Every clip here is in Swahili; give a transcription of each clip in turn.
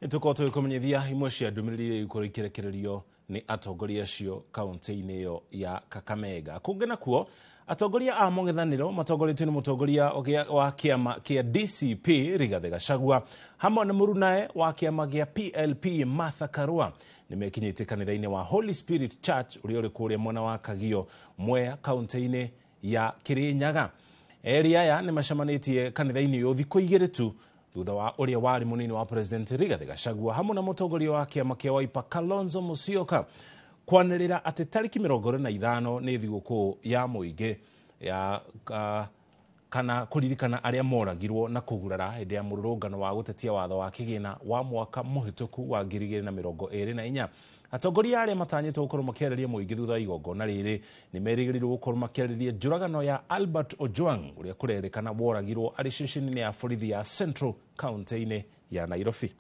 Nitukoto kumenyithia imwe cia ndumiriri ikurikirekererio ni atongoria acio kaunti-ini yo ya Kakamega. Kungena kuo atongoria a mung'ethaniro matongoretio ni mutongoria wa kiama kia DCP Rigathi Gachagua hamwe na murunae wa kiama gia PLP Martha Karua nimekinyite kanitha-ini wa Holy Spirit Church uria uri kuria mwena wa Kagio Mwea kaunti-ini ya Kirinyaga. Eri aya ni macemanitie kanitha-ini yo thikũ igĩrĩ tu thutha wa uria wari munini wa President Rigathi Gachagua hamwe na mutongoria wa kiama kia Wiper Kalonzo Musyoka kwanĩrĩra ati tariki 25 ni thigũkũ ya mũingĩ ya kana kuririkana aria moragirwo na kugurara hĩndĩ ya mũrũrũngano wa gũtetia watho wa kĩgĩna wa mwaka mũhĩtũku wa 2024. Atongoria aria matanyĩtwo gũkorwo makĩarĩria mũingĩ thutha wa igongona rĩrĩ nĩ merĩgĩrĩirwo gũkorwo makĩarĩria njũragano ya Albert Ojwang ũrĩa kũrerĩkana woragirwo arĩ ceceni-inĩ ya borithi ya Central kaunti-inĩ ya Nairobi.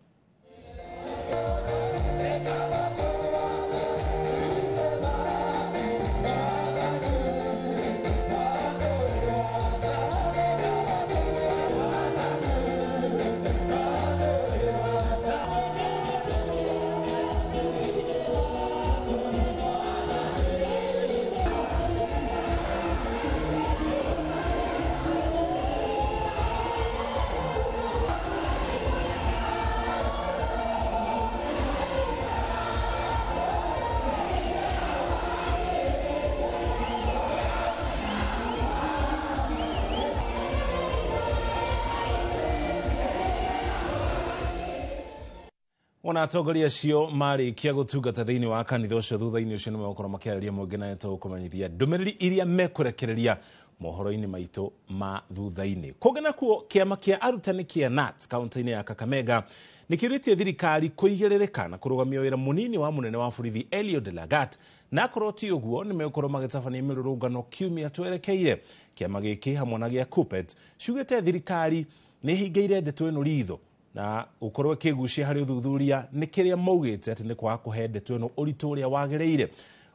Ona atongoria acio marikia gũtungata thĩinĩ wa kanitha ũcio thutha-inĩ ũcio nĩ megũkorwo makĩarĩria mũingĩ na tũkũmenyithia ndũmĩrĩri iria mekũrekereria mohoro-inĩ maitũ ma thutha-inĩ. Kũngena kuo kĩama kĩa arutani kĩa KNUT kaunti-inĩ ya Kakamega nĩkĩrĩtie thirikari kũigĩrĩrĩka na kũrũgamia wĩra mũnini wa mũnene wa borithi Eliud Lagat na akorwo ti ũguo nĩ megũkorwo magĩtabania mĩrũrũngano kiumia twerekeire. Kĩama gĩkĩ hamwe na gĩa KUPPET ciugĩte thirikari nĩ hingĩire ndeto ĩno ritho na ukorwo kigucia hari uthuthuria ni kiria maugite ati ni kwa kuhe ndeto ino uritu uria wagĩrĩire.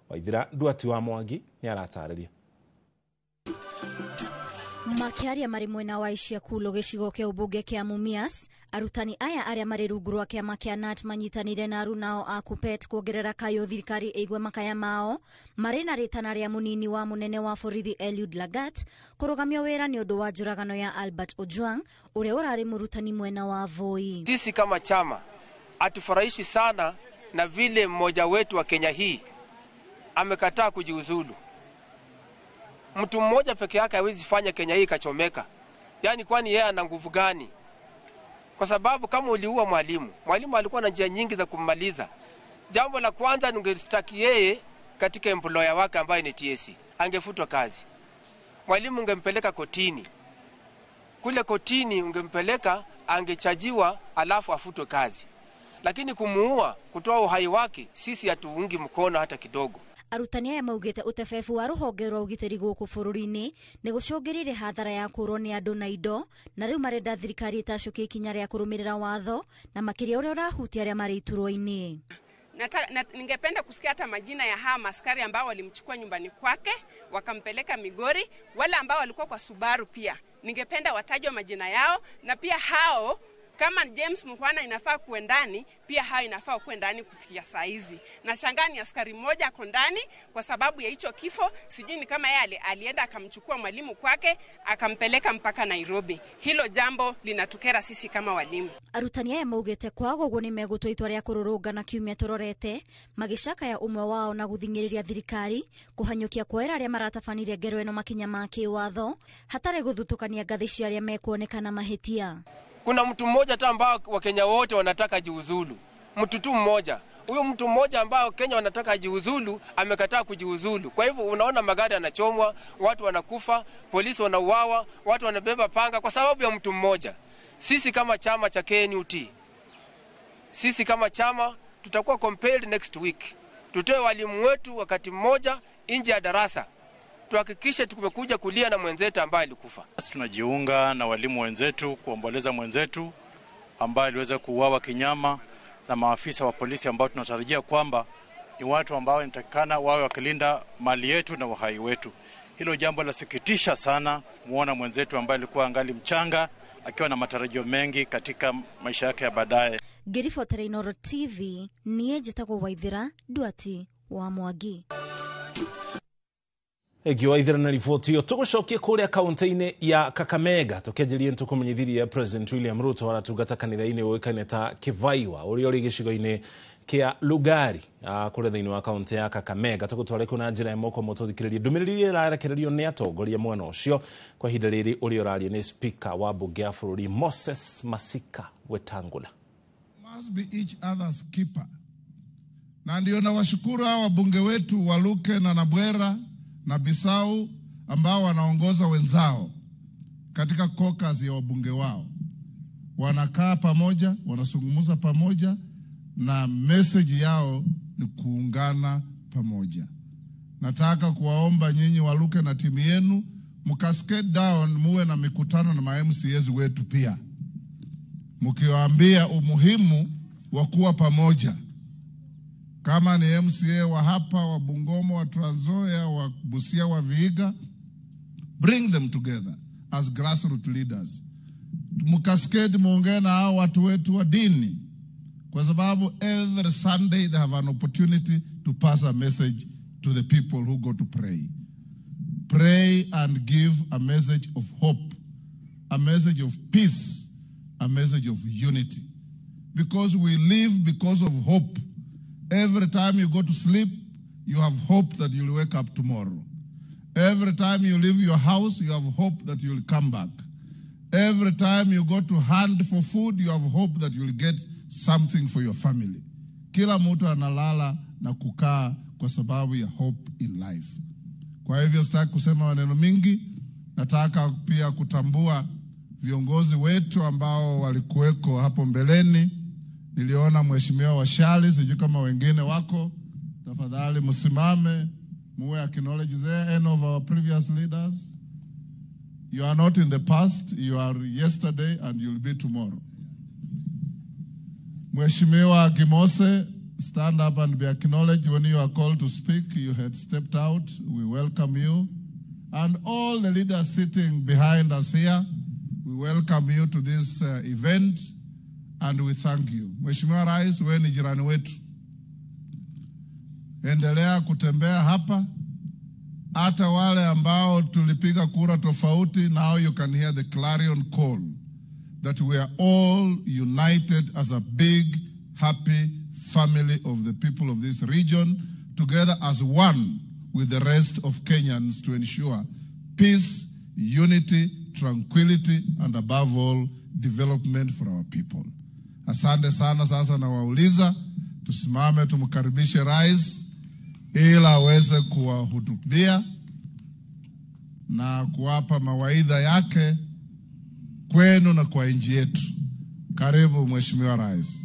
Waithira Nduati wa Mwangi ni aratarĩria. Makiaria mari mwena wa Ishiakulo gĩcigo kĩa ubunge kĩa Mumias, arutani aya aria mari rungu rwa kĩama kĩa KNUT manyitanire na arunao a KUPPET kuongerera kayo thirikari igwe makaya mao mari na ritana ria munini wa munene wa borithi Eliud Lagat kurugamio wira ni undu wa njuragano ya Albert Ojwang uria urari murutani mwena wa Voi. Sisi kama chama atufurahishi sana na vile mmoja wetu wa Kenya hii amekataa kujiuzulu. Mtu mmoja peke yake hawezi fanya Kenya hii kachomeka. Yaani kwani yeye ana nguvu gani? Kwa sababu kama uliua mwalimu alikuwa na njia nyingi za kummaliza. Jambo la kwanza ningestaki yeye katika employer wake ambaye ni TSC. Angefutwa kazi. Mwalimu ungempeleka kotini. Kule kotini ungempeleka angechajiwa alafu afutwe kazi. Lakini kumuua, kutoa uhai wake, sisi hatuungi mkono hata kidogo. Arutani aya maugite utefefu wa ruhonge rwa ugitiri guku bururi-ini ni gucungirire hathara ya kurwo ni andu na indo na riu marenda thirikari itacukie ikinya ria kurumirira watho na makiria uria urahutia aria mari iturwa-ini. Ningependa kusikia hata majina ya hawa maskari ambao walimchukua nyumbani kwake wakampeleka Migori, wale ambao walikuwa kwa Subaru pia. Ningependa watajwe majina yao na pia hao kama James Mukhwana inafaa kuendani, pia hao inafaa kuendani kufikia saa hizi. Na shangani askari mmoja ako ndani kwa sababu ya hicho kifo, sijui ni kama yeye alienda akamchukua mwalimu kwake akampeleka mpaka Nairobi. Hilo jambo linatukera sisi kama walimu. Arutani aya maugite kwago uguo ni megutwa itwa ria kururungana kiumia turorete magicaka ya umwe wao na guthingiriria thirikari kuhanyukia kwera aria maratafanire ngero eno makinya ma kiwatho hatare guthutukania ngathi cia aria mekuonekana mahitia. Kuna mtu mmoja tu ambao Wakenya wote wanataka jiuzulu. Mtu tu mmoja. Huyo mtu mmoja ambao Kenya wanataka jiuzulu amekataa kujiuzulu. Kwa hivyo unaona magari yanachomwa, watu wanakufa, polisi wanauawa, watu wanabeba panga kwa sababu ya mtu mmoja. Sisi kama chama cha KNUT, sisi kama chama tutakuwa compelled next week. Tutoe walimu wetu wakati mmoja nje ya darasa. Tuhakikishe tumekuja kulia na mwenzetu ambaye alikufa. Tunajiunga na walimu wenzetu kuomboleza mwenzetu ambaye aliweza kuuawa kinyama na maafisa wa polisi ambao tunatarajia kwamba ni watu ambao inatakikana wawe wakilinda mali yetu na uhai wetu. Hilo jambo lasikitisha sana muona mwenzetu ambaye alikuwa angali mchanga akiwa na matarajio mengi katika maisha yake ya baadaye. Ngiribotera Inooro TV niĩ njĩtagwo Waithĩra Nduati wa Mwangi. Waithĩra na riboti ĩyo tũgũcokia kũrĩa kaunti-inĩ ya Kakamega tũkĩanjĩria nĩtũkũmenyithirie President William Ruto aratungata kanitha-inĩ ũĩkaine ta Kĩvaĩwa ũrĩa ũrĩ gĩcigo-inĩ kia Lugari kũrĩa thĩinĩ wa kaunti ya Kakamega. Tũgũtwara kuna njĩra ĩmwe kwa mũtũthikĩrĩria ndũmĩrĩri ĩrarekererio nĩ atongoria mwena ũcio kwa ihinda rĩrĩ ũrĩa ũraria nĩ speaker wa bunge ya bũrũri Moses Masika Wetangula. Must be each other's keeper. Na ndio nawashukuru hawa wabunge wetu Waluke na Nabwera na Bisau ambao wanaongoza wenzao katika caucus ya wabunge wao. Wanakaa pamoja, wanazungumza pamoja na message yao ni kuungana pamoja. Nataka kuwaomba nyinyi Waluke na timu yenu mkascade down, muwe na mikutano na ma-MCAs wetu pia, mkiwaambia umuhimu wa kuwa pamoja. Kama ni MCA wa hapa, wa Bungoma, wa Trans Nzoia, wa Busia, wa Vihiga, bring them together as grassroots leaders. Mkaskedi muongee na hao watu wetu wa dini, kwa sababu every Sunday they have an opportunity to pass a message to the people who go to pray. Pray and give a message of hope, a message of peace, a message of unity. Because we live because of hope. Every time you go to sleep, you have hope that you'll wake up tomorrow. Every time you leave your house, you have hope that you'll come back. Every time you go to hunt for food, you have hope that you'll get something for your family. Kila mtu analala na kukaa kwa sababu ya hope in life. Kwa hivyo sitaki kusema maneno mingi, nataka pia kutambua viongozi wetu ambao walikuweko hapo mbeleni. Niliona Mheshimiwa Washali, sijui kama wengine wako. Tafadhali msimame, muwe acknowledge any of our previous leaders. You are not in the past, you are yesterday and you'll be tomorrow. Mheshimiwa Kimose, stand up and be acknowledged. When you are called to speak, you had stepped out. We welcome you. And all the leaders sitting behind us here, we welcome you to this event. And we thank you. Mheshimiwa Rais, wewe ni jirani wetu. Endelea kutembea hapa. Hata wale ambao tulipiga kura tofauti, now you can hear the clarion call that we are all united as a big, happy family of the people of this region, together as one with the rest of Kenyans to ensure peace, unity, tranquility, and above all, development for our people. Asante sana. Sasa na wauliza tusimame tumkaribishe Rais ili aweze kuwahutubia na kuwapa mawaidha yake kwenu na kwa nchi yetu. Karibu Mheshimiwa Rais.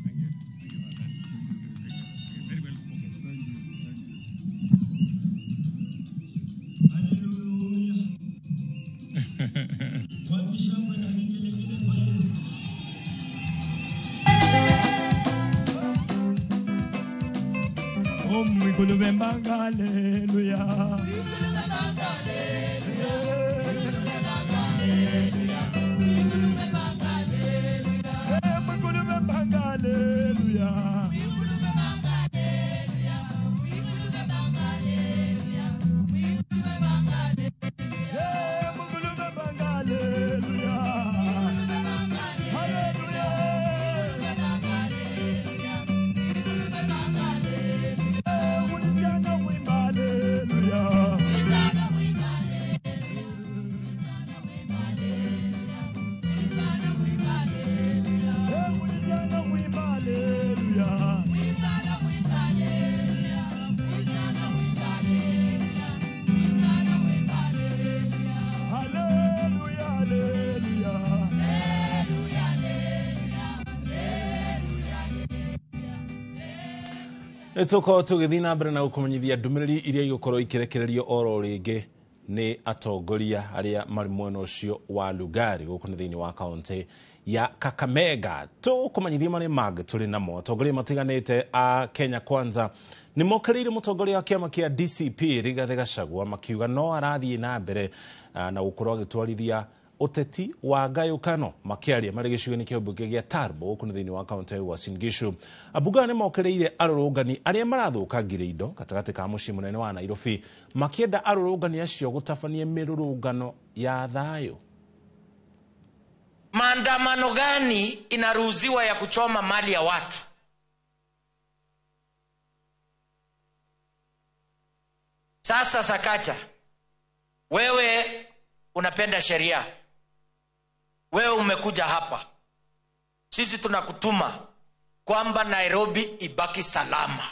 Tuko tugithii na mbere na gukumenyithia ndumĩrĩri iria igũkorwo ikirekererio oro rĩngĩ nĩ atongoria arĩa marĩ mwena ũcio wa Lugari gũkũ nĩ thĩinĩ wa kaunti ya Kakamega. Tukumenyithia marĩ mangĩ tũrĩ namo. Atongoria matiganĩte a Kenya Kwanza nĩ mokereire mũtongoria wa kĩama kĩa DCP Rigathĩ Gachagua makiuga no arathiĩ na mbere na gũkorwo agĩtwarithia uteti wa ngayukano makiaria mari gicigo-ini kia mbunge gia Tarbo guku ni thiini wa kaunti ya Uasin Gishu. Abunge ni mokereire arurungani aria marathukangire indo gatagati ka mucii munene wa Nairobi makienda arurungani acio gutabania mirurungano ya thayo. Maandamano gani inaruhusiwa ya kuchoma mali ya watu? Sasa Sakaja, wewe unapenda sheria, wewe umekuja hapa, sisi tunakutuma kwamba Nairobi ibaki salama.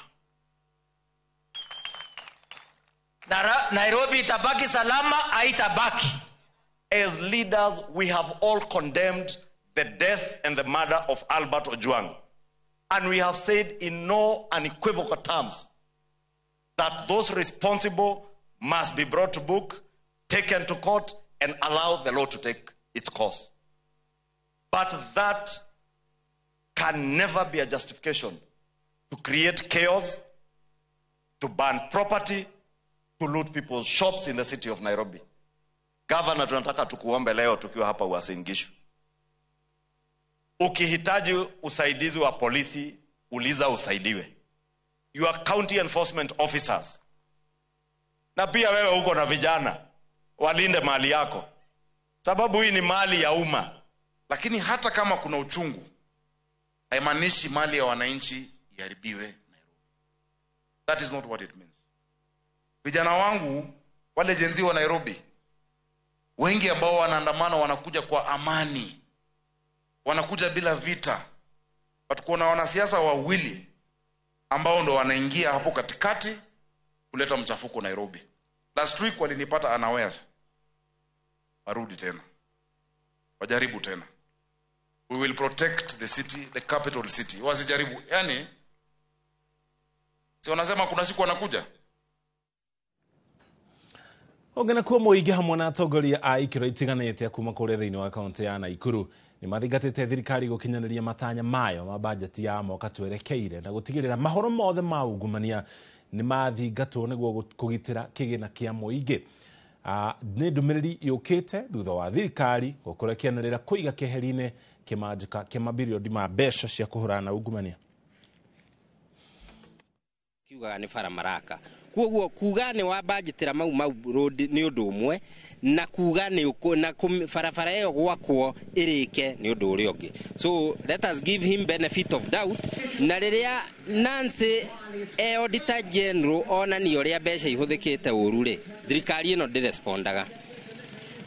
Nairobi itabaki salama, haitabaki. As leaders, we have all condemned the death and the murder of Albert Ojwang. And we have said in no unequivocal terms that those responsible must be brought to book, taken to court, and allow the law to take its course. But that can never be a justification to create chaos, to burn property, to loot people's shops in the city of Nairobi. Governor, tunataka tukuombe leo tukiwa hapa Uasin Gishu. Ukihitaji usaidizi wa polisi, uliza usaidiwe. Your county enforcement officers. Na pia wewe uko na vijana, walinde mali yako. Sababu hii ni mali ya umma. Lakini hata kama kuna uchungu, haimaanishi mali ya wananchi iharibiwe Nairobi. That is not what it means. Vijana wangu wale jenzi wa Nairobi, wengi ambao wanaandamana wanakuja kwa amani, wanakuja bila vita. But kuna wanasiasa wawili ambao ndo wanaingia hapo katikati kuleta mchafuko Nairobi. Last week walinipata unawares. Warudi tena, wajaribu tena. We will protect the city, the capital city. Wasijaribu, yani si wanasema kuna siku wanakuja. Ogena kuo muingi hamwe na atongoria a ikiro itiganite kuma kuria thiini wa kaunti ya Naikuru ni mathingatite thirikari gukinyaniria matanya mayo ma bajeti ya mwaka twerekeire na gutigirira mahoro mothe ma ungumania ni mathingatwo niguo kugitira kigina kia muingi. Ni ndumiriri yukite thutha wa thirikari gukurekianirira kuiga keherine kimanjika kia mabilioni ma mbeca cia kuhurana ungumania. Kiuga ni fara maraka kuoguo kuga ni wa budgetira mau road ni undu umwe na kuga ni na farafara yo gwakwo irike ni undu uri ungi. So let us give him benefit of doubt. Na riria Nancy Auditor General ona ni uria mbeca ihuthikite uru ri thirikari ino ndirespondaga.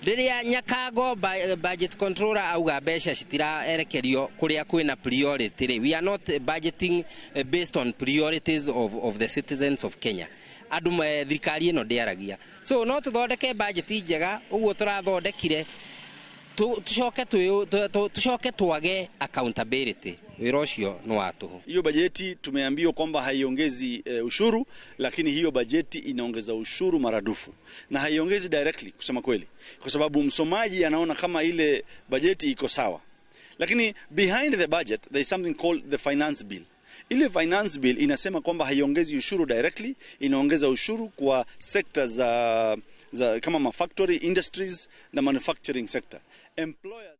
Riria Nyakago budget controller auga mbeca citira erekerio kuria kwina priority ri. We are not budgeting based on priorities of the citizens of Kenya. Andu thirikari ino ndiaragia. So no tuthondeke budget njega uguo turathondekire tucoke twage accountability. Wira ucio no watuhu. Hiyo bajeti tumeambiwa kwamba haiongezi ushuru, lakini hiyo bajeti inaongeza ushuru maradufu na haiongezi directly kusema kweli, kwa sababu msomaji anaona kama ile bajeti iko sawa. Lakini behind the budget there is something called the finance bill. Ile finance bill inasema kwamba haiongezi ushuru directly, inaongeza ushuru kwa sectors za kama factory industries na manufacturing sector. Employers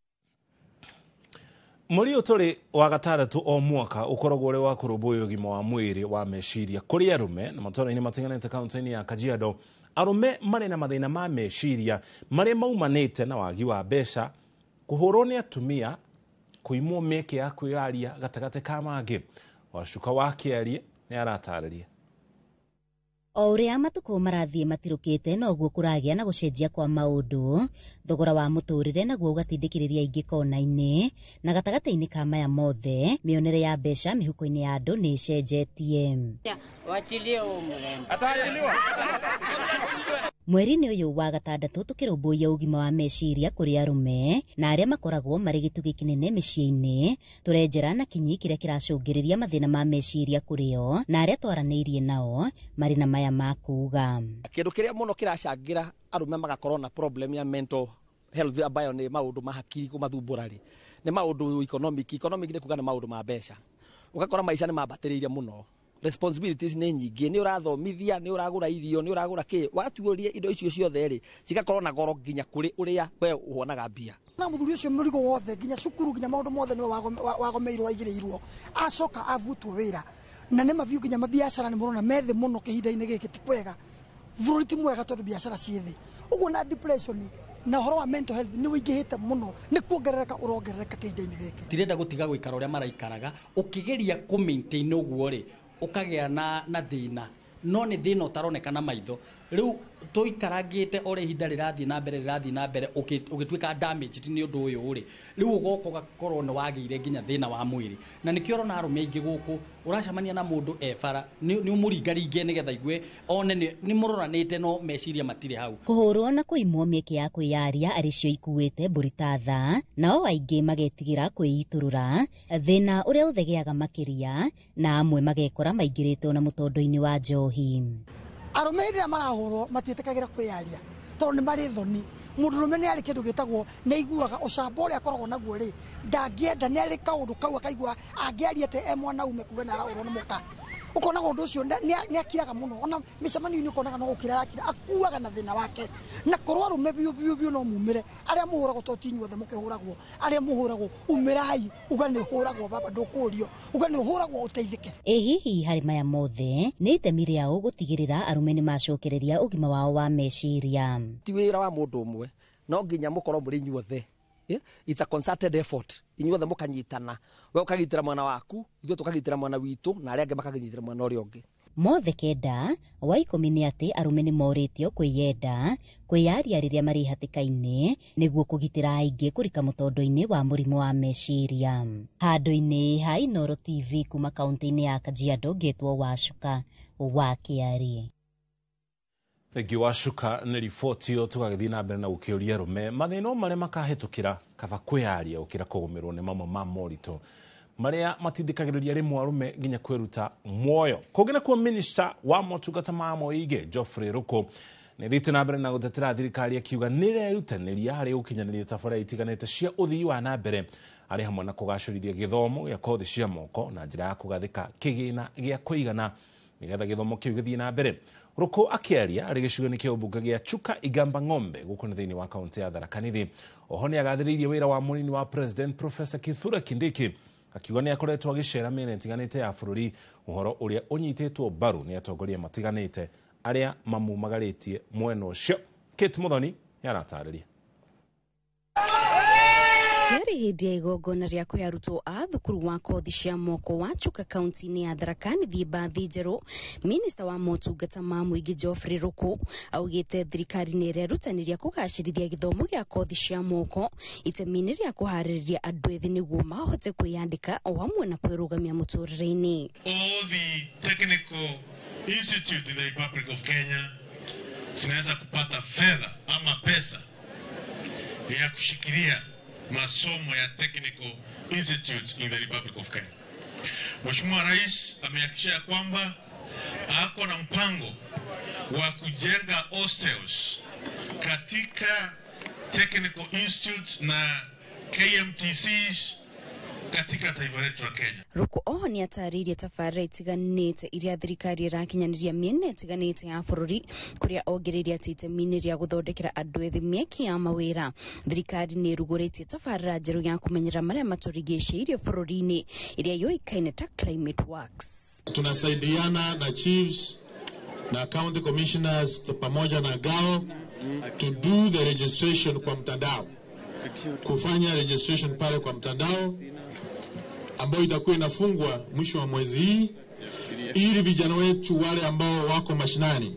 Muri uturi wa gataratu o mwaka ukoragwo uri wa kurumbuya ugima wa mwiri wa meciria kuri arume na matũra-inĩ matiganĩte kaunti-inĩ ya Kajiado. Arume marĩ na mathĩna ma meciria marĩa maumanĩte na wagi wa mbeca, kuhũrwo nĩ atumia, kuimwo mĩeke ya kwĩyaria gatagatĩ ka mangĩ. Wacuka wa Kĩarie nĩ aratarĩria. O uria matuko marathie matirukite noguo kuragia na gucenjia kwa maundu, thogora wa muturire naguo ugatindikiriria ingi kona-ini na gatagati-ini ka maya mothe mionere ya mbeca mihuko-ini ya andu ni cenjetie. Mweri-ini uyu wa gatandatu tukirumbuia ugima wa meciria kuri arume na aria makoragwo mari gitugi kinene micii-ini, turenjera na kinyi kiria kiracungiriria mathina ma meciria kurio na aria twaraniirie nao mari na maya makuga. Kindu kiria muno kiracangira arume magakorwo na problem ya mental health ambayo ni maundu ma hakiri kumathumbura ri ni maundu economic ni kuga ni maundu ma mbeca. Ugakora maisha ni mambatiriire muno responsibilities nĩ nyingĩ, nĩ ũrathomithia, nĩ ũragũra irio, nĩ ũragũra kĩ, watuorie indo icio ciothe rĩ cigakorwo na goro nginya kũrĩ ũrĩa we uonaga mbia. Na mũthuri ũcio mũrigo wothe nginya cukuru nginya maũndũ mothe nĩwe wagomeirwo aigĩrĩirwo, acoka avutwo wĩra na nĩ mabiũ nginya mabiacara nĩ mũrona methe mũno kĩhinda-inĩ gĩkĩ ti kwega, bũrũri ti mwega tondũ biacara ciĩ thĩ, ũguo na depression na horo wa mental health nĩ wĩingĩhĩte mũno, nĩ kuongerereka ũrongerereka kĩhinda-inĩ gĩkĩ. Tirenda gũtiga gũikara ũrĩa maraikaraga, ũkĩgeria kũ-maintain ũguo rĩ ũkagĩa na thĩna, no nĩ thĩna ũtaroneka na maitho. Rĩu tũikarangĩte o ihinda rĩrathiĩ na mbere ũgĩtuĩka damage ti nĩ ũndũ ũyũ rĩ, rĩu ũgoka ũgakorwo nĩ wagĩire nginya thĩna wa mwĩrĩ, na nĩkĩo ũrona arũme aingĩ gũkũ ũracemania na mũndũ ebara nĩ ũmũringaringe nĩgetha igue one nĩ mũroranĩte no meciria matirĩ hau. Kũhũrwo na kũimwo mĩeke ya kwĩyaria arĩ cio ikuĩte mbũri ta tha, nao aingĩ magetigĩra kwĩitũrũra, thĩna ũrĩa ũthegeaga makĩria na amwe magekora maingĩrĩtwo na mũtondo-inĩ wa njohi. Arũme rĩrĩa marahũrwo matiĩtĩkagĩra kwĩyaria tondũ nĩ marĩ thoni. Mũndũrũme nĩ arĩ kĩndũ gĩtagwo nĩ aiguaga ũcamba ũrĩa akoragwo naguo rĩ, ndangĩenda, nĩ arĩ kaũndũ kau akaigua angĩaria atĩ mwana ume kuga nĩ arahũrwo nĩ mũka. Ũkonaga ũndũ ũcio nĩ akiraga mũno, ona mĩcemanio-inĩ ũkonaga no gũkira arakira, akuaga na thĩna wake. Na korwo arũme biũ no mumĩre, arĩa mũhũragwo to ti inyuothe mũkĩhũragwo, arĩa mũhũragwo umĩrai, uga nĩ ũhũragwo baba ndũkũrio, uga nĩ ũhũragwo ũteithĩke. Ĩ hihi harĩ maya mothe nĩ itemi rĩao gũtigĩrĩra arũme nĩ macokereria ũgima wao wa meciria. Ti wĩra wa mũndũ ũmwe, no nginya mũkorwo mũrĩ inyuothe. It's a concerted effort. Inyuothe mũkanyitana, we ũkagitĩra mwana waku, ithuĩ tũkagitĩra mwana witũ, na arĩa angĩ makagitĩra mwana ũrĩa ũngĩ. Mothe kenda wa ikũmi nĩ atĩ arũme nĩ morĩtio kwĩyenda, kwĩyaria rĩrĩa marĩ hatĩka-inĩ nĩguo kũgitĩra aingĩ kũrika mũtondo-inĩ wa mũrimũ wa meciria. Handũ-inĩ ha Inooro TV kuma kaunti-inĩ ya Kajiado, ngetwo Wacuka wa Kiari. Thengi Wacuka nĩ riboti ĩyo tũgagĩthiĩ na mbere na gũkĩũria arũme mathĩna marĩa makahĩtũkĩra kaba kwĩyaria gũkĩra kũgũmĩrwo nĩ mamwe ma moritũ marĩa matindĩkagĩrĩria rĩmwe arũme nginya kwĩruta muoyo. Kũngĩ nakuo Minister wa motungata ma Mũingĩ Geoffrey Ruku nĩ thiĩte na mbere na gũtetera thirikari akiuga nĩ irerutanĩria harĩ gũkinyanĩria tabarĩra itiganĩte cia ũthii wa na mbere arĩ hamwe na kũgacĩrithia gĩthomo gĩa kothi cia moko na njĩra ya kũgathĩka kĩgĩna gĩa kũigana nĩgetha gĩthomo kĩu gĩthiĩ na mbere. Ruku akĩaria arĩ gĩcigo-inĩ kĩa ũmbunge gĩa Chuka Igamba Ng'ombe gũkũ nĩ thĩinĩ wa kaunti ya Tharaka Nithi. Oho nĩ agathĩrĩirie wĩra wa mũnini wa President Professor Kithure Kindiki akiuga nĩ akoretwo agĩcera mĩena ĩtiganĩte ya bũrũri, ũhoro ũrĩa ũnyitĩtwo mbaru nĩ atongoria matiganĩte arĩa mamumagarĩtie mwena ũcio. Kate Muthoni yaratarĩria. Kĩarĩ hĩndĩ ya igongona rĩa kũhe arutwo a thukuru wa kothi cia moko wa Chuka kaunti-inĩ ya Tharaka Nithi mbathi njerũ, Minista wa motungata ma Mũingĩ Geoffrey Ruku augĩte thirikari nĩ irerutanĩria kũgacĩrithia gĩthomo gĩa kothi cia moko itemi-inĩ rĩa kũharĩrĩria andũ ethĩ nĩguo mahote kwĩyandĩka o hamwe na kwĩrũgamia mũtũrĩre-inĩ. All the technical institute in the Republic of Kenya zinaweza kupata fedha ama pesa ya kushikilia masomo ya technical institute in the Republic of Kenya. Mheshimiwa Rais amehakikisha kwamba ako na mpango wa kujenga hostels katika technical institute na KMTCs katika taifa letu la Kenya. Ruku oho nĩ atarĩirie tabarĩra itiganĩte iria thirikari ĩrakinyanĩria mĩena ĩtiganĩte ya bũrũri, kũrĩa ongereire atĩ itemi-inĩ rĩa gũthondekera andũ ethĩ mĩeke ya mawĩra. Thirikari nĩ ĩrugũrĩtie tabarĩra njerũ ya kũmenyera marĩa matũrigicĩirie bũrũri-inĩ iria yoĩkaine ta Climate Works. Tunasaidiana na chiefs na county commissioners pamoja na GAO to do the registration kwa mtandao, kufanya registration pale kwa mtandao ambayo itakuwa inafungwa mwisho wa mwezi hii, ili vijana wetu wale ambao wako mashinani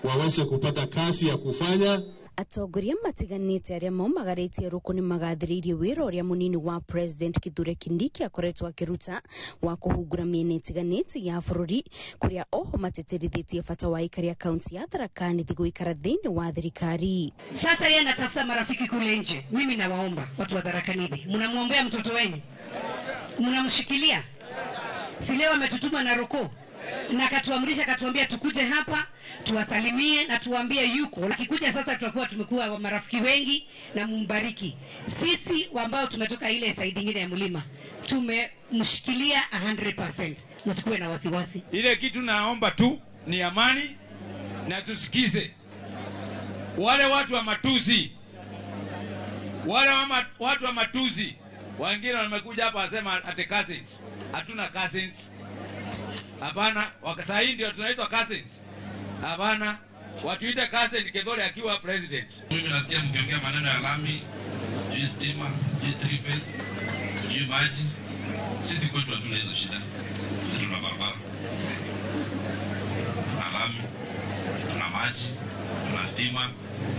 waweze kupata kazi ya kufanya. Atongoria matiganĩte arĩa maumagarĩtie Ruku nĩ magathĩrĩirie wĩra ũrĩa mũnini wa President Kithure Kindiki akoretwo akĩruta wa kũhungura mĩena ĩtiganĩte ya bũrũri, kũrĩa oho mateterithĩtie bata wa aikari a kaunti ya Tharaka Nithi gũikara thĩinĩ wa thirikari. Sasa yeye anatafuta marafiki kule nje. Mimi nawaomba watu wa Tharaka Nithi, mnamwombea mtoto wenu, mnamshikilia. Si leo ametutuma na Ruku na katuambia tukuje hapa tuwasalimie na tuambie yuko. Akikuja sasa tutakuwa tumekuwa marafiki wengi na mumbariki. Sisi ambao tumetoka ile side nyingine ya mlima tumemshikilia 100%. msikuwe na wasiwasi. Ile kitu naomba tu ni amani, na tusikize wale watu wa matusi, watu wa matusi. Wengine wamekuja hapa wasema ate cousins. Hatuna cousins. Hapana, wakasa hii ndio tunaitwa cousins. Hapana, watuite cousin Kegole akiwa president. Mimi nasikia mkiongea maneno ya lami, sijui stima, sijui three phase, sijui maji. Sisi kwetu hatuna hizo shida. Sisi tuna barabara, tuna lami, tuna maji, tuna stima,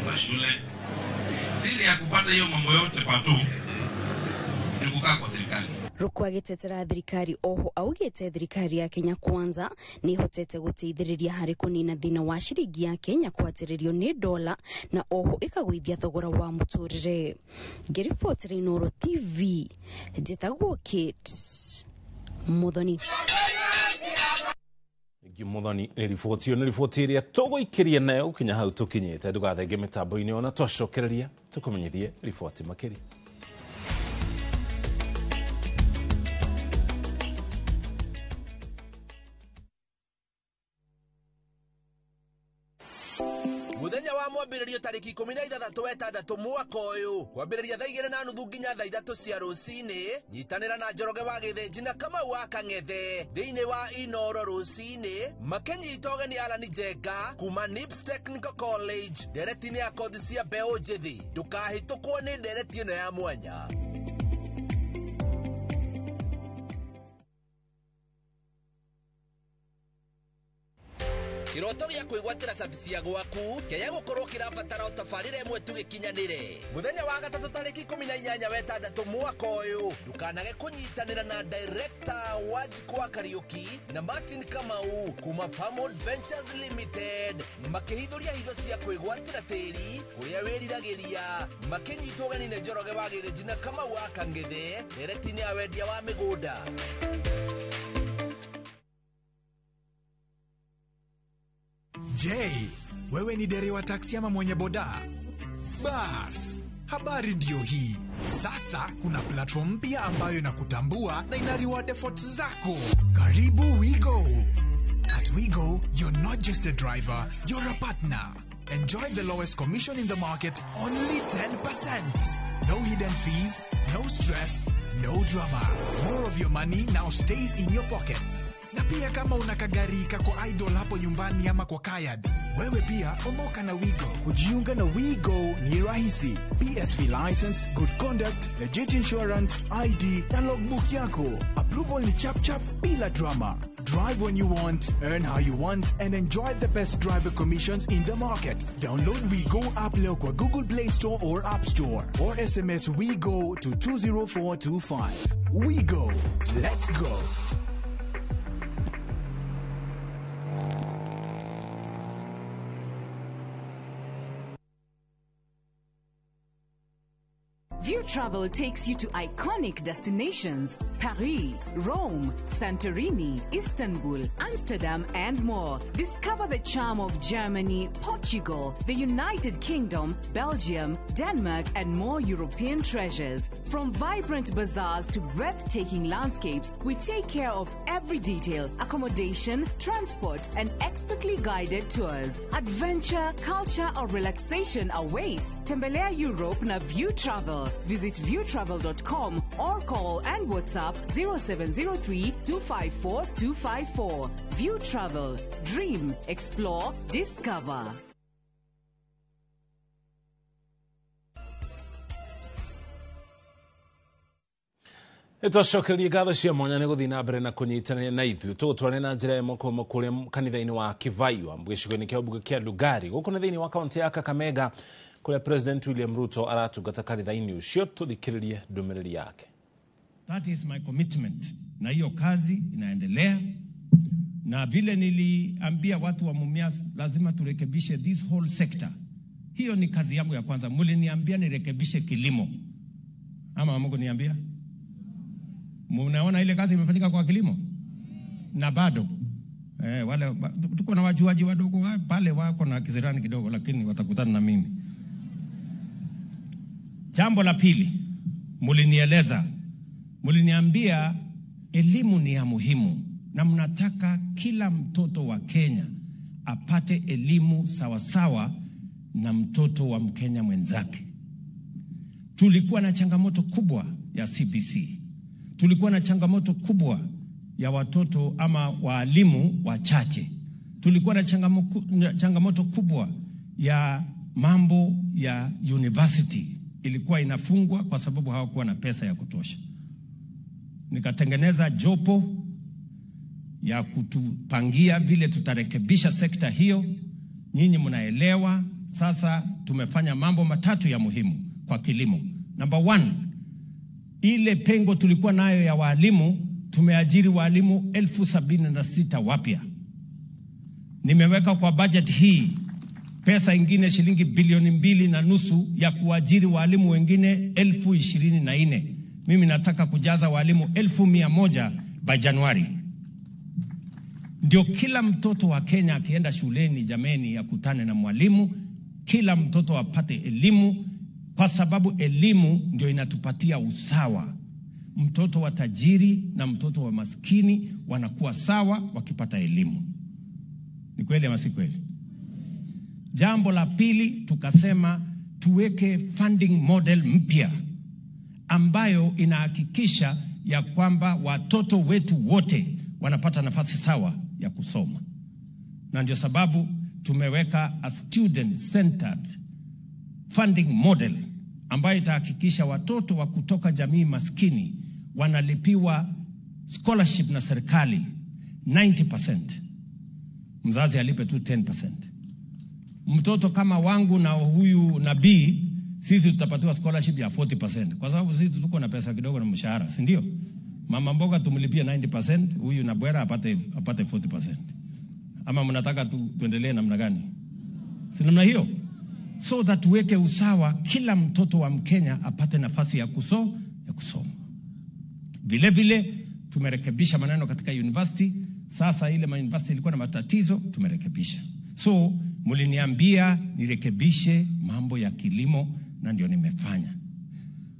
tuna shule. Siri ya kupata hiyo mambo yote patu ni kukaa kwa serikali. Ruku agitetera thirikari oho augite thirikari ya Kenya Kwanza ni hotete guteithiriria hari kunina thina wa ciringi ya Kenya kwatiririo ni dola na oho ikagwithia thogora wa muturire. Ngiribotire Inooro TV njitagwo Kate Muthoni. Muthoni ni riboti iria tuguikiria nayo kinya hau tukinyite ndugathenge mitambo-ini ona twacokereria tukumenyithie riboti makiri. Muthenya wa mwambĩrĩrio tarĩki 16 wetandatu mwaka ũyũ kwambĩrĩria thaa 2:30 nginya thaa 3 cia rũcinĩ. Nyitanĩra na Njoroge wa Gĩthĩnji na Kamau wa Kang'ethe thĩinĩ wa Inooro rũcinĩ, makĩnyita ũgeni Alan Njenga kuma NIPS Technical College nderetinĩ ya kothi cia mbeũ njĩthĩ. Ndũkahĩtũkwo nĩ ndereti ĩno ya mwanya. Kiroto gĩa kwĩgwatĩra service ya gwaku kĩaya gũkorwo kĩrabatara ũtabarĩre ĩmwe tu gĩkinyanĩre. Mũthenya wa gatatũ tarĩki 18 wetandatu mwaka ũyũ ndũkanage kũnyitanĩra na director wa Jikwa Kariuki na Martin Kamau kuma Farmwood Ventures Limited makĩhithũria hitho cia kwĩgwatĩra tĩri kũrĩa wĩriragĩria. Makĩnyitwo ũgeni nĩ Njoroge wa Gĩthĩnji na Kamau wa Kang'ethe nderetinĩ ya wendia wa mĩgũnda. Je, wewe ni dereva taksi ama mwenye boda? Bas, habari ndio hii. Sasa kuna platform mpya ambayo inakutambua na ina reward efforts zako. Karibu WeGo. At WeGo, you're not just a driver, you're a partner. Enjoy the lowest commission in the market, only 10%. No hidden fees, no stress, no drama. More of your money now stays in your pockets. Na pia kama una kagari kako idle hapo nyumbani ama kwa kayad, wewe pia omoka na WeGo. Kujiunga na WeGo ni rahisi. PSV license, good conduct, legit insurance, ID na logbook yako. Approval ni chap chap bila drama. Drive when you want, earn how you want, and enjoy the best driver commissions in the market. Download WeGo app leo kwa Google Play Store or App Store, or SMS WeGo to 20425. WeGo, let's go. View Travel takes you to iconic destinations: Paris, Rome, Santorini, Istanbul, Amsterdam, and more. Discover the charm of Germany, Portugal, the United Kingdom, Belgium, Denmark, and more European treasures. From vibrant bazaars to breathtaking landscapes, we take care of every detail: accommodation, transport, and expertly guided tours. Adventure, culture, or relaxation awaits. Tembelea Europe na View Travel. Visit viewtravel.com or call and WhatsApp 0703 254 254. View Travel. Dream, explore, discover. Twacokereria ngatho cia mwanya nĩ gũthiĩ na mbere na kũnyitanĩra na ithuĩ tũgũtwarane na njĩra ĩmwe kũma kũrĩa kanitha-inĩ wa Kivaiwa gĩcigo-inĩ kĩa ũmbunge kĩa Lugari gũkũ nĩ thĩinĩ wa kaunti ya Kakamega kũrĩa President William Ruto aratungata kanitha-inĩ ũcio. Tũthikĩrĩrie ndũmĩrĩri yake. That is my commitment, na hiyo kazi inaendelea, na vile niliambia watu wa Mumias lazima turekebishe this whole sector. Hiyo ni kazi yangu ya kwanza. Mliniambia nirekebishe kilimo, ama Mungu niambia? Mnaona ile kazi imefanyika kwa kilimo na bado wale tuko na wajuaji wadogo pale wako na kizirani kidogo, lakini watakutana na mimi. Jambo la pili, mliniambia elimu ni ya muhimu na mnataka kila mtoto wa Kenya apate elimu sawasawa na mtoto wa Mkenya mwenzake. Tulikuwa na changamoto kubwa ya CBC. Tulikuwa na changamoto kubwa ya watoto ama walimu wachache. Tulikuwa na changamoto kubwa ya mambo ya university. Ilikuwa inafungwa kwa sababu hawakuwa na pesa ya kutosha. Nikatengeneza jopo ya kutupangia vile tutarekebisha sekta hiyo. Nyinyi mnaelewa. Sasa tumefanya mambo matatu ya muhimu kwa kilimo. Number 1, ile pengo tulikuwa nayo ya walimu, tumeajiri walimu 76,000 wapya. Nimeweka kwa budget hii pesa ingine shilingi 2.5 bilioni ya kuajiri walimu wengine 24,000. Mimi nataka kujaza walimu 100,000 by Januari. Ndio kila mtoto wa Kenya akienda shuleni jameni akutane na mwalimu, kila mtoto apate elimu, kwa sababu elimu ndio inatupatia usawa. Mtoto wa tajiri na mtoto wa maskini wanakuwa sawa wakipata elimu. Ni kweli ama si kweli? Jambo la pili, tukasema tuweke funding model mpya ambayo inahakikisha ya kwamba watoto wetu wote wanapata nafasi sawa ya kusoma. Na ndio sababu tumeweka a student centered funding model ambayo itahakikisha watoto wa kutoka jamii maskini wanalipiwa scholarship na serikali 90%. Mzazi alipe tu 10%. Mtoto kama wangu na huyu Nabii, sisi tutapatiwa scholarship ya 40%. Kwa sababu sisi tuko na pesa kidogo na mshahara, si ndio? Mama mboga tumlipie 90%, huyu na bwera apate 40%. Ama mnataka tuendelee namna gani? Si namna hiyo? So that tuweke usawa, kila mtoto wa Mkenya apate nafasi ya kusoma. Vile vile tumerekebisha maneno katika university. Sasa ile university ilikuwa na matatizo, tumerekebisha. So muliniambia nirekebishe mambo ya kilimo na ndio nimefanya.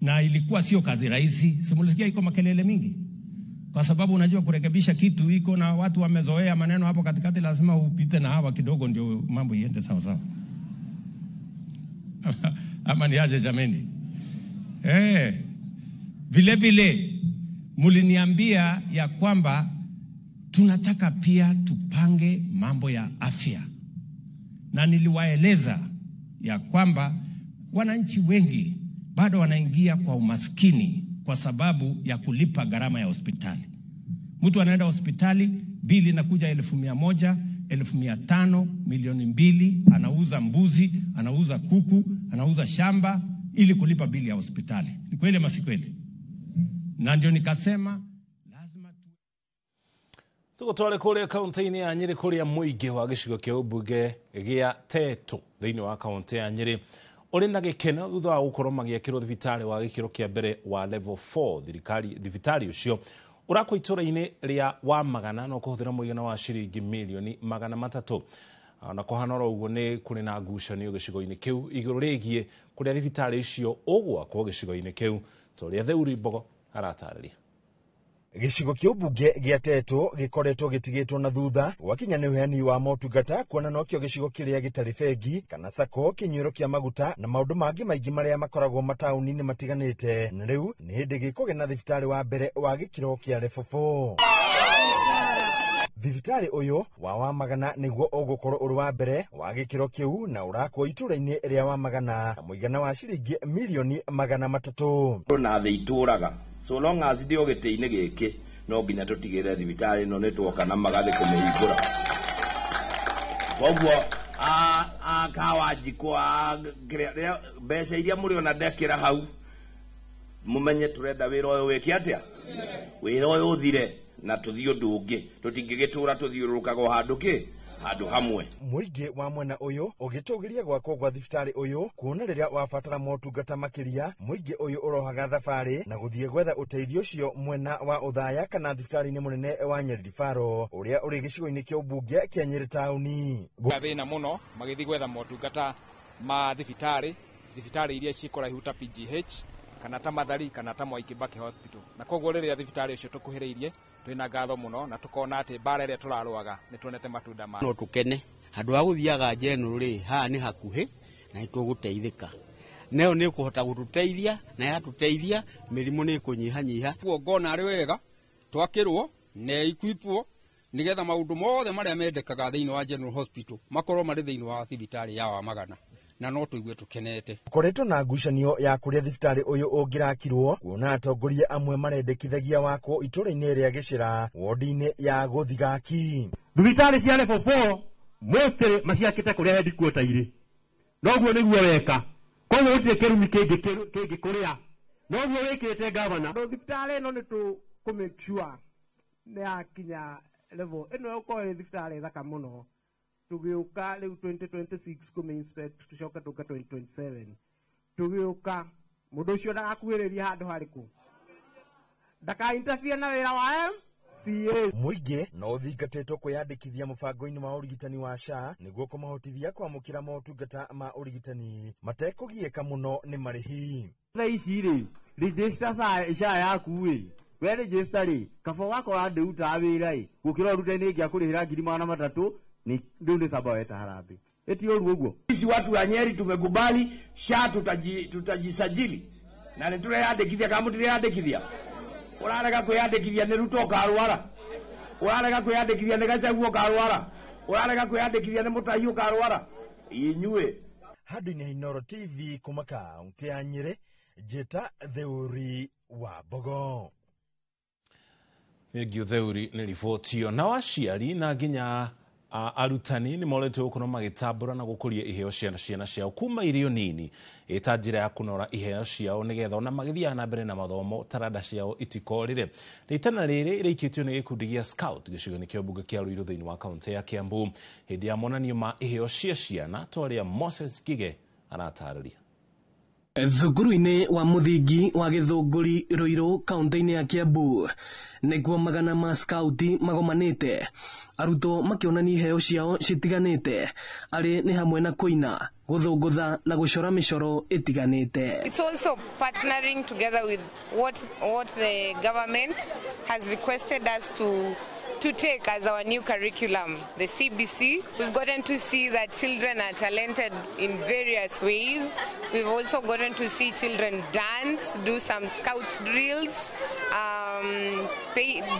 Na ilikuwa sio kazi rahisi. Simulisikia iko makelele mingi. Kwa sababu unajua kurekebisha kitu iko na watu wamezoea maneno hapo katikati, lazima upite na hawa kidogo ndio mambo iende sawa sawa. Ama ni aje jameni? Vile vile muliniambia ya kwamba tunataka pia tupange mambo ya afya. Na niliwaeleza ya kwamba wananchi wengi bado wanaingia kwa umaskini kwa sababu ya kulipa gharama ya hospitali. Mtu anaenda hospitali, bili inakuja 100,000, 1,500, 2,000,000, anauza mbuzi, anauza kuku, anauza shamba ili kulipa bili ya hospitali. Ni kweli ama si kweli? Na ndio nikasema tugotware kuria kaunti-ini ya Nyeri kuria muingi wa gicigo kia ubunge gia Tetu thiini wa kaunti ya Nyeri uri na gikeno thutha wa gukorwo magiakirwo thibitari wa gikiro kia mbere wa level 4. Thibitari ucio urakwo itura-ini ria Wamagana no kuhuthira muigana wa shilingi milioni 300. Na kuhanora uguo ni kuri na ngucanio gicigo-ini kiu iguru rigie kuria thibitari icio ugwakwo gicigo-ini kiu. Toria Theuri Mbogo aratariria. Gicigo kia ubunge gia Tetu gikoretwo gitigitwo na thutha wakinya ni uheani wa motungata, kuona no kio gicigo kiria gitari bengi kana sako, kinyuiro kia maguta na maundu mangi maingi maria makoragwo matauni-ini matiganite. Na riu ni hindi gikugena thibitari wa mbere wa gikiro kia level 4. Thibitari uyu wa Wamagana niguo ugukorwo uri wa mbere wa gikiro kiu na urakwo itura-ini ria Wamagana na muigana wa shilingi milioni 300. Na theituraga so long as ndio gite-ini giki no nginya tutigire thibitari no nitwoka na magathi kumihingura. Koguo kawajikwa mbeca iria muri ona ndekira hau mumenye turenda wira uyu wiki atia, wira uyu uthire na tuthio ndungi tutingigitura tuthiurukaga handu hamwe. Muingi wa mwena uyu ugitugiria gwakwo gwa thibitari uyu kuona riria wabatara motungata makiria, muingi uyu urohaga thabari na guthie gwetha uteithio ucio mwena wa uthaya kana thibitari-ini munene wa Nyeri Rifaro uria uri gicigo-ini kia ubunge kia Nyeri tauni. Thina muno magithi gwetha motungata ma thibitari iria cikora hiuta PGH kana ta Mathari kana ta Mwai Kibaki Hospital na koguo riria thibitari ucio tukuhiriirie twina ngatho muno na tukona ati bara iria turarwaga ni tuonete matunda ma no tukene handu ha guthiaga general ri ha ni hakuhi na nituguteithika neo ni kuhota gututeithia na yatuteithia mirimo ni kunyihanyiha kuo ngona ari wega twakirwo na equipwo nigetha maundu mothe maria mendekaga thiini wa General Hospital makorwo mari thiini wa thibitari ya Wamagana na no tuigue tukenete. Koretwo na ngucanio ya kuria thibitari uyu ungirakirwo kuona atongoria amwe marendekithagia wako itura-ini ria Gicira wodi-ini ya Guthigaki. Thibitari cia level 4 mostly maciakite kuria headquarter iri noguo niguo weka koguo gutire kirumi kingi kuria noguo wikirite governor thibitari no ni tu ku make sure ni akinya level ino uko thibitari thaka muno tugiuka riu 2026 kuma inspect tucoka tuka 2027 tugiuka mundu ucio ndagakuhiriria handu hariku ndaka interfere na wira wa MCA. Muingi no uthingatitwo kwiyandikithia mubango-ini wa urigitani wa SHA niguo kumahotithia kwamukira motungata ma urigitani matekugieka muno ni marihi. Tha ici ri register SHA yaku wi we register ri kaba wakora ndiuta wira ri gukira rute-ini ingi akurihira 300,000 ni ndio sababu eta harambe eti oru uguo. Sisi watu wa Nyeri tumekubali SHA tutajisajili na nituyandikithia kama tutiyandikithia urarega kwiyandikithia ni Ruto karwara urarega kwiyandikithia ni Gachagua karwara urarega kwiyandikithia ni Mutahi karwara inyue Hadu-ini ha Inooro TV kuma kaunti ya Nyeri Jeta Theuri wa Bogo. Egio Theuri ni ribotio na waciari na nginya arutani ni morete gukorwo magitambura na gukuria iheo ciana ciao kuma irio nini ita njira ya kunora iheo ciao nigetha ona magithia na mbere na mathomo taranda ciao itikorire ritana riri irikitio ni gikundi gia Scout gicigo-ini kia mbunge kia Ruiru thiini wa kaunti ya Kiambu hindi ya monanio ma iheo cia ciana twaria Moses Kige aratarĩria. Thukuru-ini wa muthingi wa Githunguri Ruiru kaunti-ini ya Kiambu niguo magana ma Scout magomanite arutwo makionania iheo ciao citiganite ari ni hamwe na kuina guthungutha na gucora micoro itiganite. It's also partnering together with what the government has requested us to take as our new curriculum, the CBC. We've gotten to see that children are talented in various ways. We've also gotten to see children dance, do some Scouts drills,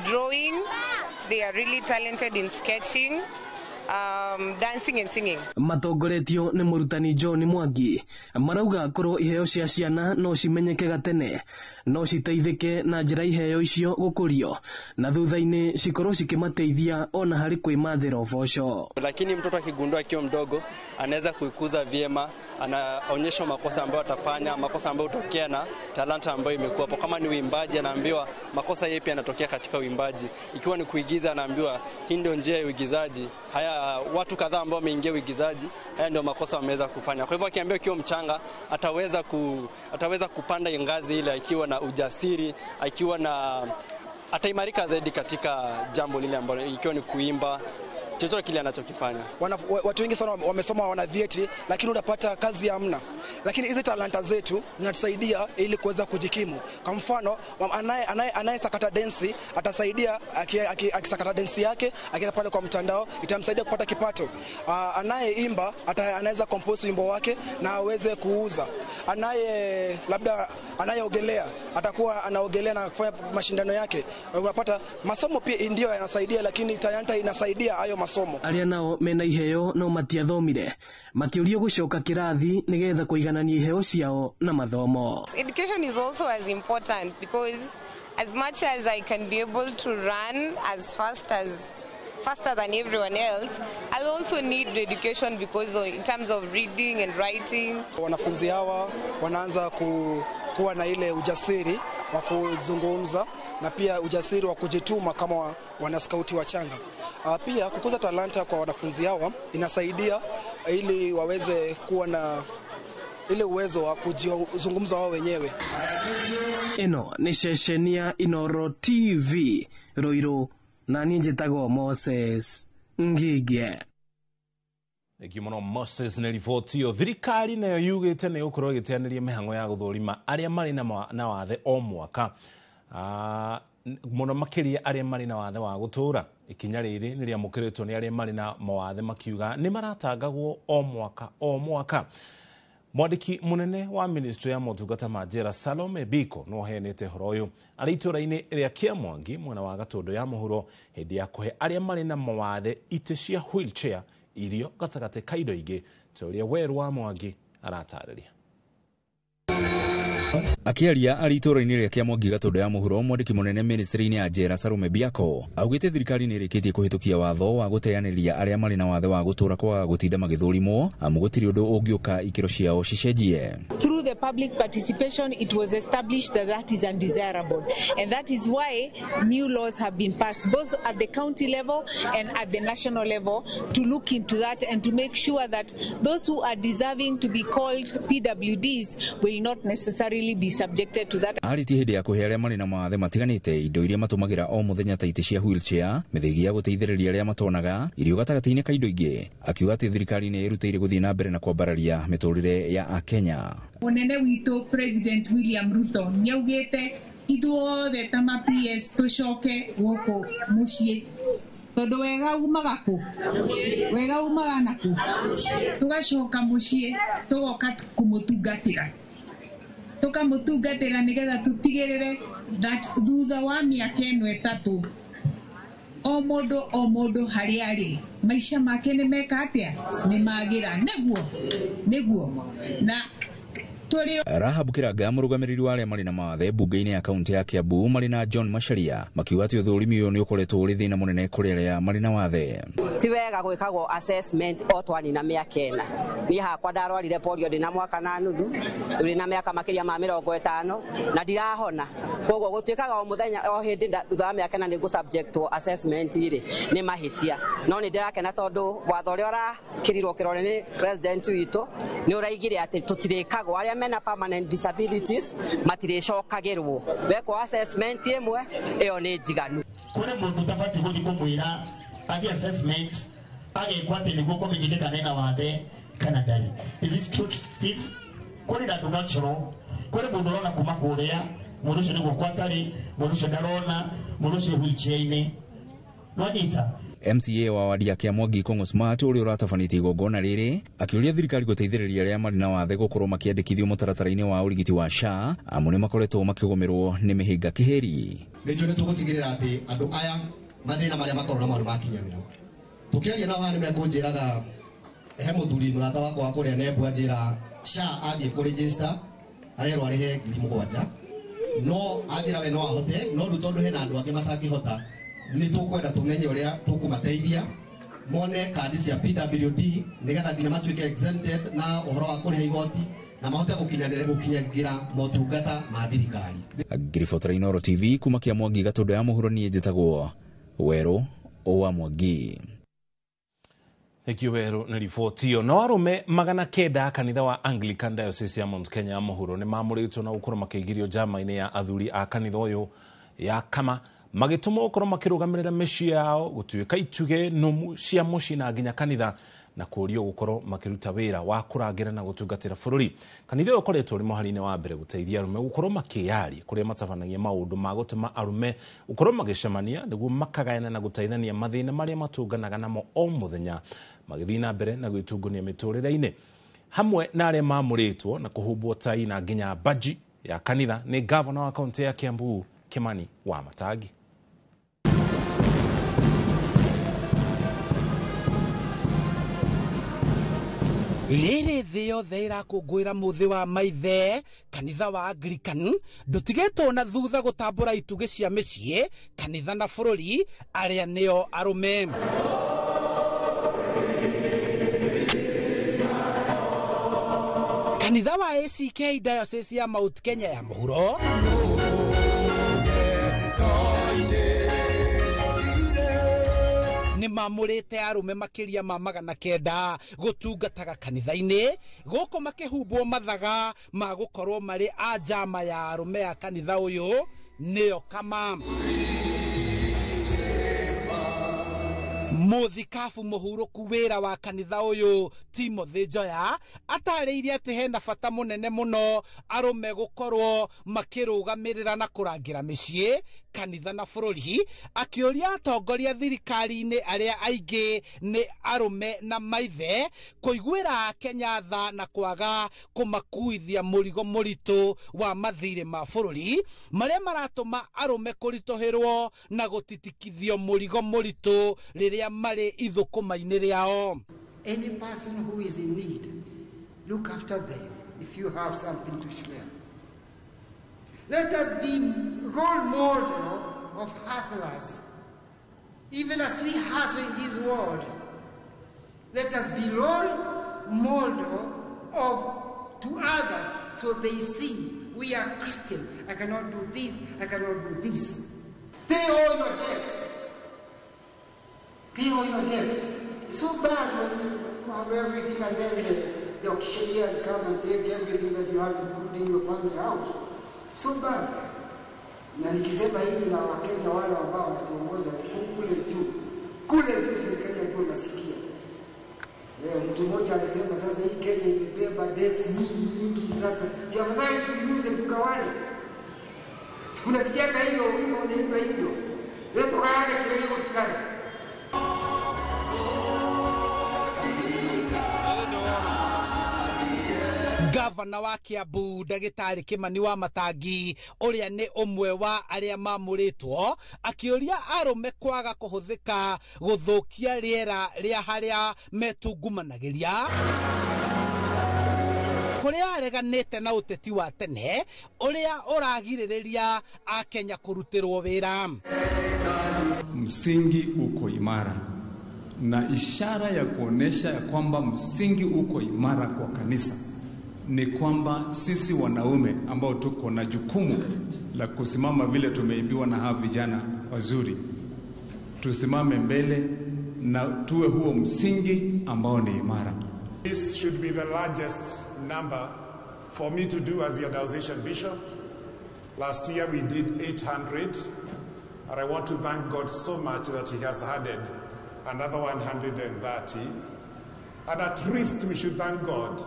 drawing. They are really talented in sketching, dancing and singing. Matongoretio ni murutani John Mwangi marauga korwo iheo cia ciana no cimenyeke gatene no citeithike na njira iheo icio gukurio na thutha-ini cikorwo cikimateithia ona hari kwimathira uboco. Lakini mtoto akigundua akiwa mdogo anaweza kuikuza vyema, anaonyesha makosa ambayo atafanya, makosa ambayo hutokea na talanta ambayo imekuwa hapo. Kama ni uimbaji anaambiwa makosa yapi yanatokea katika uimbaji. Ikiwa ni kuigiza anaambiwa hii ndio njia ya uigizaji. Haya watu kadhaa ambao wameingia uigizaji, haya ndio makosa wameweza kufanya. Kwa hivyo akiambiwa kiwa mchanga ataweza kupanda ngazi ile akiwa na ujasiri, akiwa na ataimarika zaidi katika jambo lile ambalo ikiwa ni kuimba chochote kile anachokifanya. Watu wengi sana wamesoma wana vyeti lakini unapata kazi hamna. Lakini hizi talanta zetu zinatusaidia ili kuweza kujikimu. Kwa mfano anayesakata densi atasaidia akisakata densi yake akiweka pale kwa mtandao itamsaidia kupata kipato. Anayeimba anaweza compose wimbo wake na aweze kuuza. Anayeogelea atakuwa anaogelea na kufanya mashindano yake. Unapata masomo pia ndio yanasaidia lakini talanta inasaidia hayo masomo. Aria nao mena iheo no matiathomire makiurio gucoka kirathi nigetha kuiganania iheo ciao na mathomo. Education is also as important because as much as I can be able to run as faster than everyone else, I also need the education because in terms of reading and writing. Wanafunzi hawa wanaanza kuwa na ile ujasiri wa kuzungumza na pia ujasiri wa kujituma kama wanaskauti wachanga. Pia kukuza talanta kwa wanafunzi hawa inasaidia ili waweze kuwa na ile uwezo wa kujizungumza wao wenyewe. Ino ni ceceni ya Inooro TV Ruiru na niĩ njĩtagwo Moses Ngige. Ekimono Moses na riboti thirikari nayo yugite ni gukorwo gitianirie mihango ya guthurima aria mari na wathe o mwaka muno makiria aria mari na wathe wa gutura. Ikinya riri ni riamukiritwo ni aria mari na mawathe makiuga ni maratangagwo o mwaka. Mwandiki munene wa ministry ya motungata ma njera Salome Biko no henete horo uyu ari itura-ini ria Kiamwangi mwena wa Gatundu ya muhuro hindi ya kuhe aria mari na mawathe ite cia wheelchair irio gatagate kaido ingi toria Weru wa Mwangi aratariria. Akiaria ari itura-ini ria Kiamwangi Gatundu ya muhuro mwandiki munene ministry-ini ya njera Salome Biko augite thirikari ni irikitie kuhitukia watho wa guteaniria aria mari na wathe wa gutura kwa gutinda magithurimo amu gutiri undu ungiuka ikiro ciao cicenjie. Through the public participation, it was established that is undesirable, and that is why new laws have been passed both at the county level and at the national level to look into that and to make sure that those who are deserving to be called PWDs will not necessarily be subjected to that. Ariti hindi ya kuhe aria mari na mawathe matiganite indo iria matumagira o muthenya ta ite cia wheelchair mithigi ya guteithiriria aria matonaga irio gatagati-ini ka indo ingi akiuga ati thirikari ni irutire guthii na mbere na kwambararia miturire ya Akenya. Munene witu President William Ruto niaugite ithuothe ta ma PS tucoke guku mucii tondu wega umaga ku wega umaga naku tugacoka mucii tugoka kumutungatira tukamutungatira nigetha tutigirire that thutha wa miaka ino itatu o mundu hari ari maisha make ni meka atia ni magira neguo na Rahab Kiranga murugamiriri wa aria mari na mawathe bunge-ini ya kaunti ya Kiambu mari na John Macharia makiuga ati uthurimi uyu ni ukoretwo uri thina munene kuri aria mari na wathe. Ti wega gwikagwo assessment o twani na miaka ena ni hakwa ndarwarire polio ndina mwaka na nuthu ndina miaka makiria ma 50 na ndirahona koguo gutwikaga o muthenya o hindi thutha wa miaka ena ni go subject to assessment iri ni mahitia no ni ndirakena tondu watho uria urakirirwo kirore ni president witu ni uraigire ati tutirikagwo aria mena permanent disabilities matiricokagirwo weko assessment imwe iyo ni njiganu kuri mundu tabati guthi kumwira agi assessment agi kwate niguo kumenyithika nena wathe kana ndari. Is this truth, Steve? Kuri ndandu natural kuri mundu rona kuma kuria mundu ucio niguo kwatari mundu ucio ndarona mundu ucio wheelchair-ini nwanita MCA wa wadi ya Kiamwangi Kongo Smart uri uratafaniti igongona riri akiuria thirikari guteithiriria aria mari na wathe gukorwo makiandikithio mutaratara-ini wa urigiti wa SHA amu ni makoretwo makigomerwo ni mihinga kiheri. Nijo nitugutigirira ati andu aya mathina maria makorwo na maundu makinyanira tukiaria nao hane mekunjiraga he muthuri murata wakwa wa kuria nembu anjira SHA athie ku register arerwo arihe 7,000 no anjira we no ahote no ndu tondu hena andu angi matangihota ni tukwenda tumenye uria tukumateithia mone kandi cia PWD nigetha nginya matuike exempted na uhoro wa kuriha igoti na mahote gukinyagira motungata ma thirikari. Grifotra Inoro TV kuma Kiamwangi Gatundu ya muhuro ni njitagwo Weru wa Mwangi. Weru na riboti no arume 900 kanitha wa Anglican Diocese ya Mount Kenya muhuro ni mamuritwo na gukorwo makigirio jama-ini ya athuri a kanitha uyu ya kama magituma gukorwo makirugamirira mici yao gutuika ituge numu cia muci na nginya kanitha na kurio gukorwo makiruta wira wa kurangira na gutungatira bururi. Kanitha uyu ukoretwo ri muhari-ini wa mbere guteithia arume gukorwo makiyari kuria matabanagia maundu ma gutuma arume gukorwo magicemania niguo makagayana na guteithania mathina maria matunganaga namo o muthenya magithii na mbere na gwitungunia miturire-ini hamwe na aria mamuritwo na kuhumbwo tai na nginya baji ya kanitha ni governor wa kaunti ya Kiambu Kimani wa Matagi. Riri thĩ yothe irakũngũĩra mũthĩ wa maithe kanitha wa Anglican ndũtigetwo na thutha gũtambũra itugĩ cia mĩciĩ kanitha na bũrũri arĩa nĩo arũme. Kanitha wa ACK Diocese ya Mount Kenya ya muhuro ni mamurite arume makiria ma 900 gutungataga kanitha-ini guku makihumbwo mathaga ma gukorwo mari a jama ya arume ya kanitha uyu niyo kama muthikabu muhuruku wira wa kanitha uyu Timothy Njoya atarĩirie atĩ hena bata mũnene mũno arume gukorwo makirugamirira na kurangira mĩciĩ, kanitha na bũrũri, akĩũria atongoria thirikari-inĩ arĩa aingĩ nĩ arume na maithe kũiguĩra Kenya tha na kwaga kũmakuithia mũrigo mũritũ wa mathirĩ ma bũrũri marĩa maratũma arume kũritũhĩrwo na gũtitikithio mũrigo mũritũ rĩrĩa marĩ ithũkũma-inĩ rĩao. Any person who is in need, look after them if you have something to share. Let us be role model of hustlers. Even as we hustle in this world, let us be role model to others so they see we are Christian. I cannot do this, I cannot do this. Pay all your debts. Pay all your debts. It's so bad when you have everything and then the auctioneers come and take everything that you have, including your family house. So bad. Na nikisema hivi na Wakenya wale ambao wanatuongoza kule juu serikali ndio nasikia. Mtu mmoja alisema sasa hii Kenya imebeba debts nyingi sasa. Si afadhali tuiuze tukawane. Unasikia hiyo unaimba hivyo. Wewe tukaane kile hiyo tukana. Gavana wa Kiambu Ndagĩtarĩ Kimani Wamatangi ũrĩa nĩ ũmwe wa arĩa mamũrĩtwo akĩũria arũme kwaga kũhũthĩka gũthũkia rĩera rĩa harĩa metungumanagĩria kũrĩa areganĩte na ũteti wa tene ũrĩa ũragirĩrĩria Akenya kũrutĩrwo wĩra. Msingi uko imara na ishara ya kuonesha ya kwamba msingi uko imara kwa kanisa ni kwamba sisi wanaume ambao tuko na jukumu la kusimama vile tumeimbiwa na hawa vijana wazuri, tusimame mbele na tuwe huo msingi ambao ni imara. This should be the largest number for me to do as the organization bishop. Last year we did 800, and I want to thank God so much that he has added another 130. And at least we should thank God.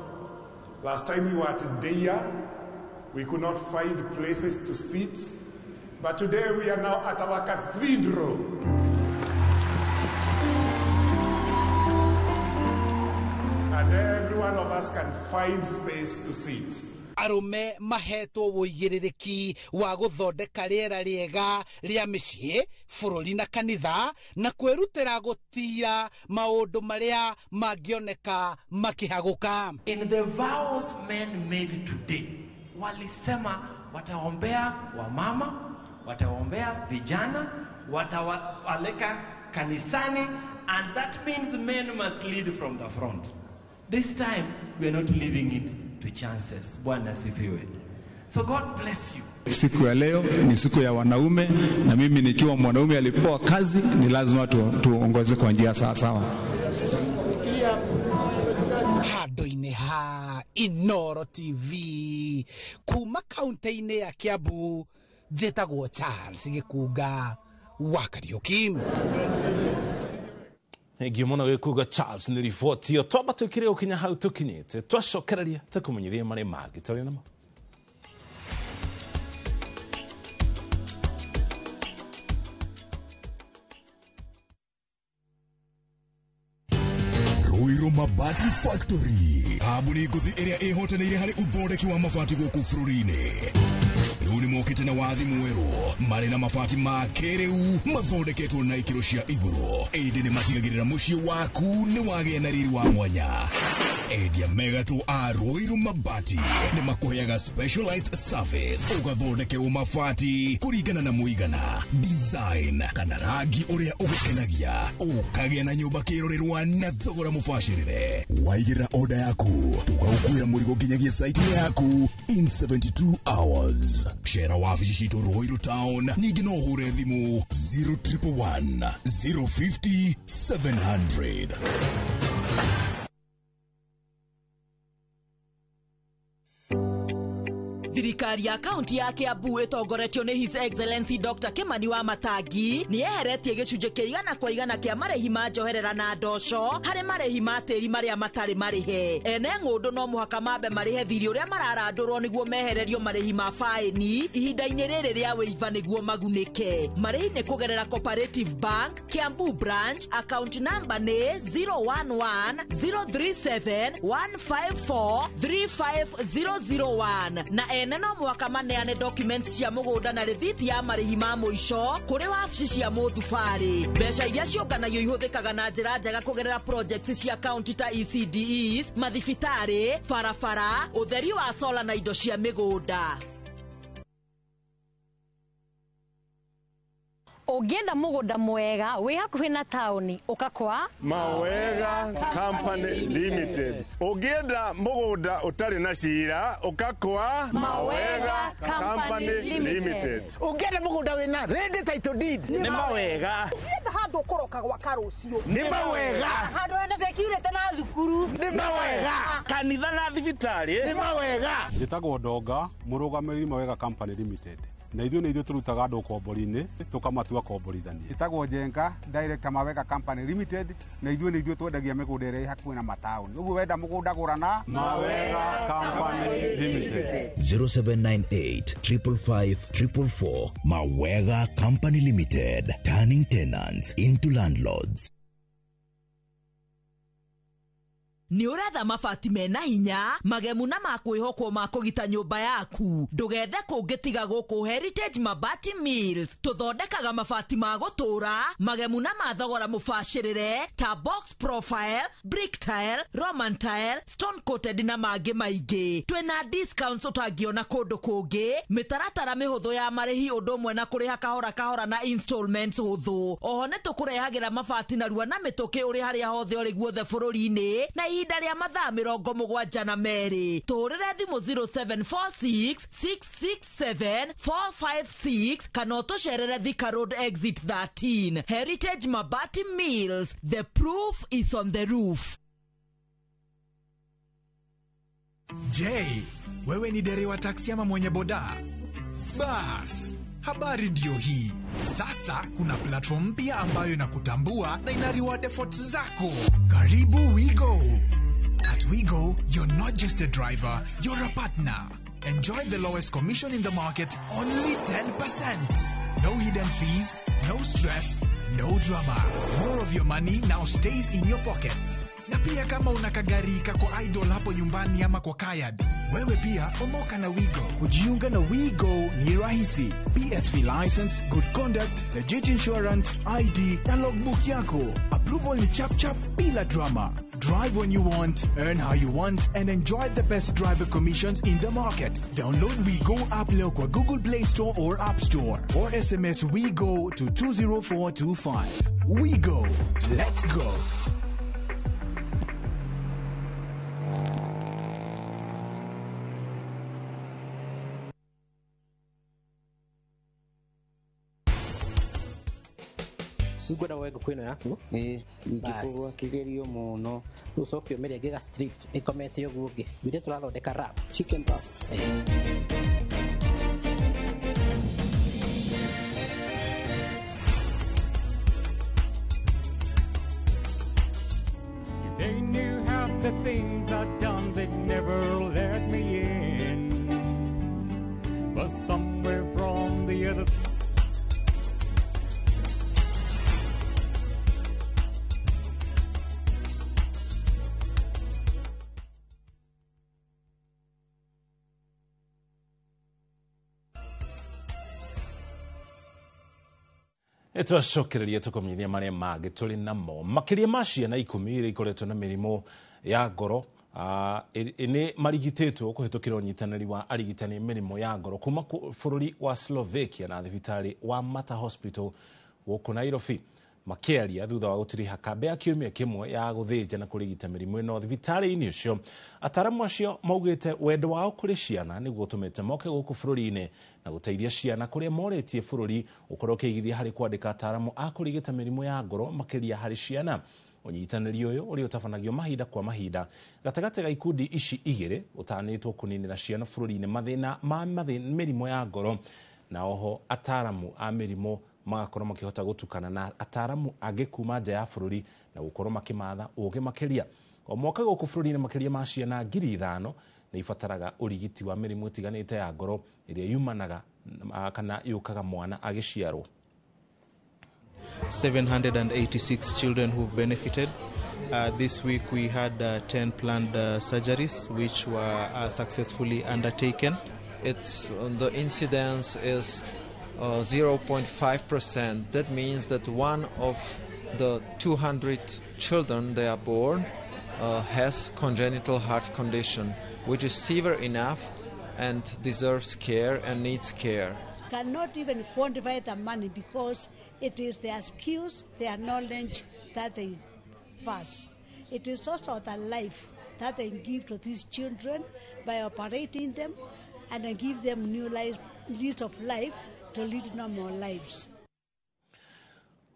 Last time we were at Deya, we could not find places to sit, but today we are now at our cathedral. And every one of us can find space to sit. Arume mahetwo wũigĩrĩrĩki wa gũthondeka rĩera rĩega rĩa mĩciĩ, bũrũri na kanitha na kwĩrutĩra gũtira maũndũ marĩa mangĩoneka makĩhagũka. In the vows men made today, walisema wataombea wamama, wataombea vijana, watawaleka kanisani, and that means men must lead from the front. This time we are not leaving it to chances. Bwana sifiwe. So God bless you. Siku ya leo ni siku ya wanaume, na mimi nikiwa mwanaume alipewa kazi ni lazima tuongoze kwa njia sawa. Handũ-inĩ ha Inooro TV kuma kaunti-inĩ ya Kiambu, njĩtagwo Charles Gĩkunga wa Kariuki. Thengiũ mũno Gĩkunga Charles nĩ riboti ĩyo twamba tũkĩrĩ ũkinya hau tũkinyĩte twacokereria tũkũmenyithia marĩa mangĩ tũrĩ namo. Ruiru Mabati Factory, kambuni nguthi ĩrĩa ĩhotanĩire harĩ ũthondeki wa mabati gũkũ bũrũri-inĩ. Rĩu nĩ mokĩte na wathi mwerũ marĩ na mabati ma kĩrĩu mathondeketwo na ikĩro cia igũrũ, ĩndĩ nĩ matigagĩrĩra mũciĩ waku nĩ wagĩa na riri wa mwanya. Endia megatũ a Ruiru Mabati nĩ makũheaga specialized service ũgathondekerwo mabati kũringana na mũigana, design kana rangi ũrĩa ũgũkenagia, ũkagĩa na nyũmba kĩrorerwa na thogora mũbacĩrĩre. Waigĩrĩra order yaku ũgagũkuĩra mũrigo nginyagia site yaku in 72 hours. Share wabici citũ Ruiru Town, ningĩ no ũhũre thimũ 0111 050 700. thirikari ya kaunti ya Kiambu itongoretio ni His Excellency Dr. Kimani wa Matangi ni eheretie gicunjĩ kĩa 100% kĩa marĩhi ma njoherera na ndoco harĩ marĩhi ma tĩri marĩa matarĩ marĩhe. Ene ng'ũndũ no mũhaka mambe marĩhe thirĩ ũrĩa mararandũrwo nĩguo mehererio marĩhi ma faĩni ihinda-inĩ rĩrĩ rĩa wĩiva nĩguo magunĩke. Marĩhi nĩ kũgerera Cooperative Bank Kiambu branch, account number nĩ 011-037-154-35001 na ene no mũhaka maneane documents cia mũgũnda na rĩthiti ya marĩhi ma mũico kũrĩ wabici cia mũthubarĩ. Mbeca iria cionganagio ihũthĩkaga na njĩra njega kũgerera projects cia kaunti ta ECDEs, mathibitarĩ, barabara, ũtheri wa solar na indo cia mĩgũnda. Ũngĩenda mũgũnda mwega wĩ hakuhĩ na taũni ũkakwa Mawega Company Limited. Ũngĩenda mũgũnda ũtarĩ na cira ũkakwa Mawega Company Limited. Ũngĩenda mũgũnda wĩna ready title deed nĩ Mawega. Ũngĩenda handũ ũkoroka gwaka rũciũ nĩ Mawega. Handũ hena security na thukuru nĩ Mawega. Kanitha na thibitarĩ nĩ Mawega. Njĩtagwo Ndonga, mũrũgamĩrĩri Mawega Company Limited. Na ithuĩ tũrutaga andũ kombori-inĩ tũkamatua komborithania. Itagwo Njenga, Director Mawega Company Limited, na ithuĩ twendagia mĩgũnda ĩrĩa hakuhĩ na mataũni. Ũguo wenda mũgũnda gũrana Mawega Company Limited. 0798-555-444. Mawega Company Limited, turning tenants into landlords. Ni uretha mabati mena hinya, magemu na makwĩhokwo ma kũgita nyũmba yaku. Ndũgethe kũngĩtiga gũkũ Heritage Mabati Mills. Tũthondekaga mabati ma gũtũra, magemu na mathogora mũbacĩrĩre ta box profile, brick tile, roman tile, stone coated na mangĩ maingĩ. Twĩna discounts ũtangĩona kũndũ kũngĩ, mĩtaratara mĩhũthũ ya marĩhi ũndũ ũmwe na kũrĩha kahora kahora na installments hũthũ. Oho nĩ tũkũrehagĩra mabati narua na mĩtũkĩ ũrĩ harĩa hothe ũrĩ guothe bũrũri-inĩ na ihinda rĩa mathaa 72. Tũrĩre thimũ 0746-667-456 kana ũtũcerere Thika Road Exit 13. Heritage Mabati Mills, the proof is on the roof. Je, wewe ni dereva taksi ama mwenye boda? Bas, habari ndio hii. Sasa kuna platform mpya ambayo inakutambua na ina reward efforts zako. Karibu WeGo. At WeGo, you're not just a driver, you're a partner. Enjoy the lowest commission in the market, only 10%. No hidden fees, no stress, no drama. More of your money now stays in your pockets. Na pia kama una kagari kako idle hapo nyumbani ama kwa kayad, wewe pia omoka na WeGo. Kujiunga na WeGo ni rahisi. PSV license, good conduct, legit insurance, ID na logbook yako. Approval ni chap chap bila drama. Drive when you want, earn how you want, and enjoy the best driver commissions in the market. Download WeGo app leo kwa Google Play Store or App Store, or SMS WeGo to 20425. WeGo, let's go. Ngwenda wega kwino yaku ingĩkũgwa kĩgerio mũno ucoke ũmere ngĩga strict ikomete ũguo ngĩ wĩre tũrathondeka wrap chicken wrap They knew half the things I'd done, they'd never let me in. But somewhere from the other Twacokereria tukomenyithia maria mangĩ tũrĩ namo makĩria ma ciana 10 iria ikoretwo na mĩrimũ ya ngoro nĩ marigitĩtwo kũhĩtũkĩra ũnyitanĩri wa arigitani mĩrimũ ya ngoro kuma bũrũri wa Slovakia na thibitarĩ wa Mater Hospital gũkũ Nairobi. Makĩaria thutha wa gũtiriha kambe ya kiumia kĩmwe ya gũthĩnja na kũrigita mĩrimũ ĩno thibitarĩ-inĩ ũcio, ataramu acio maugĩte wendo wao kũrĩ ciana nĩguo ũtũmĩte moke gũkũ bũrũri-inĩ na gũteithia ciana kũrĩa morĩtie bũrũri ũkorwo ũkĩigithia harĩ kwandĩka ataramu a kũrigita mĩrimũ ya ngoro makĩria harĩ ciana. Unyitanĩri ũyũ ũrĩa ũtabanagio mahinda kwa mahinda gatagatĩ ga ikundi ici igĩrĩ ũtanĩtwo kũninĩra ciana bũrũri-inĩ mathĩna ma mĩrimũ ya ngoro, na oho ataramu a mĩrimũ magakorwo makĩhota gũtukana na ataramu angĩ kuma nja ya bũrũri na gũkorwo makĩmatha ũgĩ makĩria. O mwaka gũkũ bũrũri-inĩ makĩria ma ciana 5,000 nĩ ibataraga ũrigiti wa mĩrimũ ĩtiganĩte ya ngoro ĩrĩa yumanaga kana yũkaga mwana agĩciarwo. 786 children who've benefited. This week we had 10 planned surgeries which were successfully undertaken. The incidence is 0.5%. That means that one of the 200 children they are born has congenital heart condition, which is severe enough and deserves care and needs care. Cannot even quantify the money because it is their skills, their knowledge that they pass. It is also the life that they give to these children by operating them and then give them new life, lease of life to lead normal lives.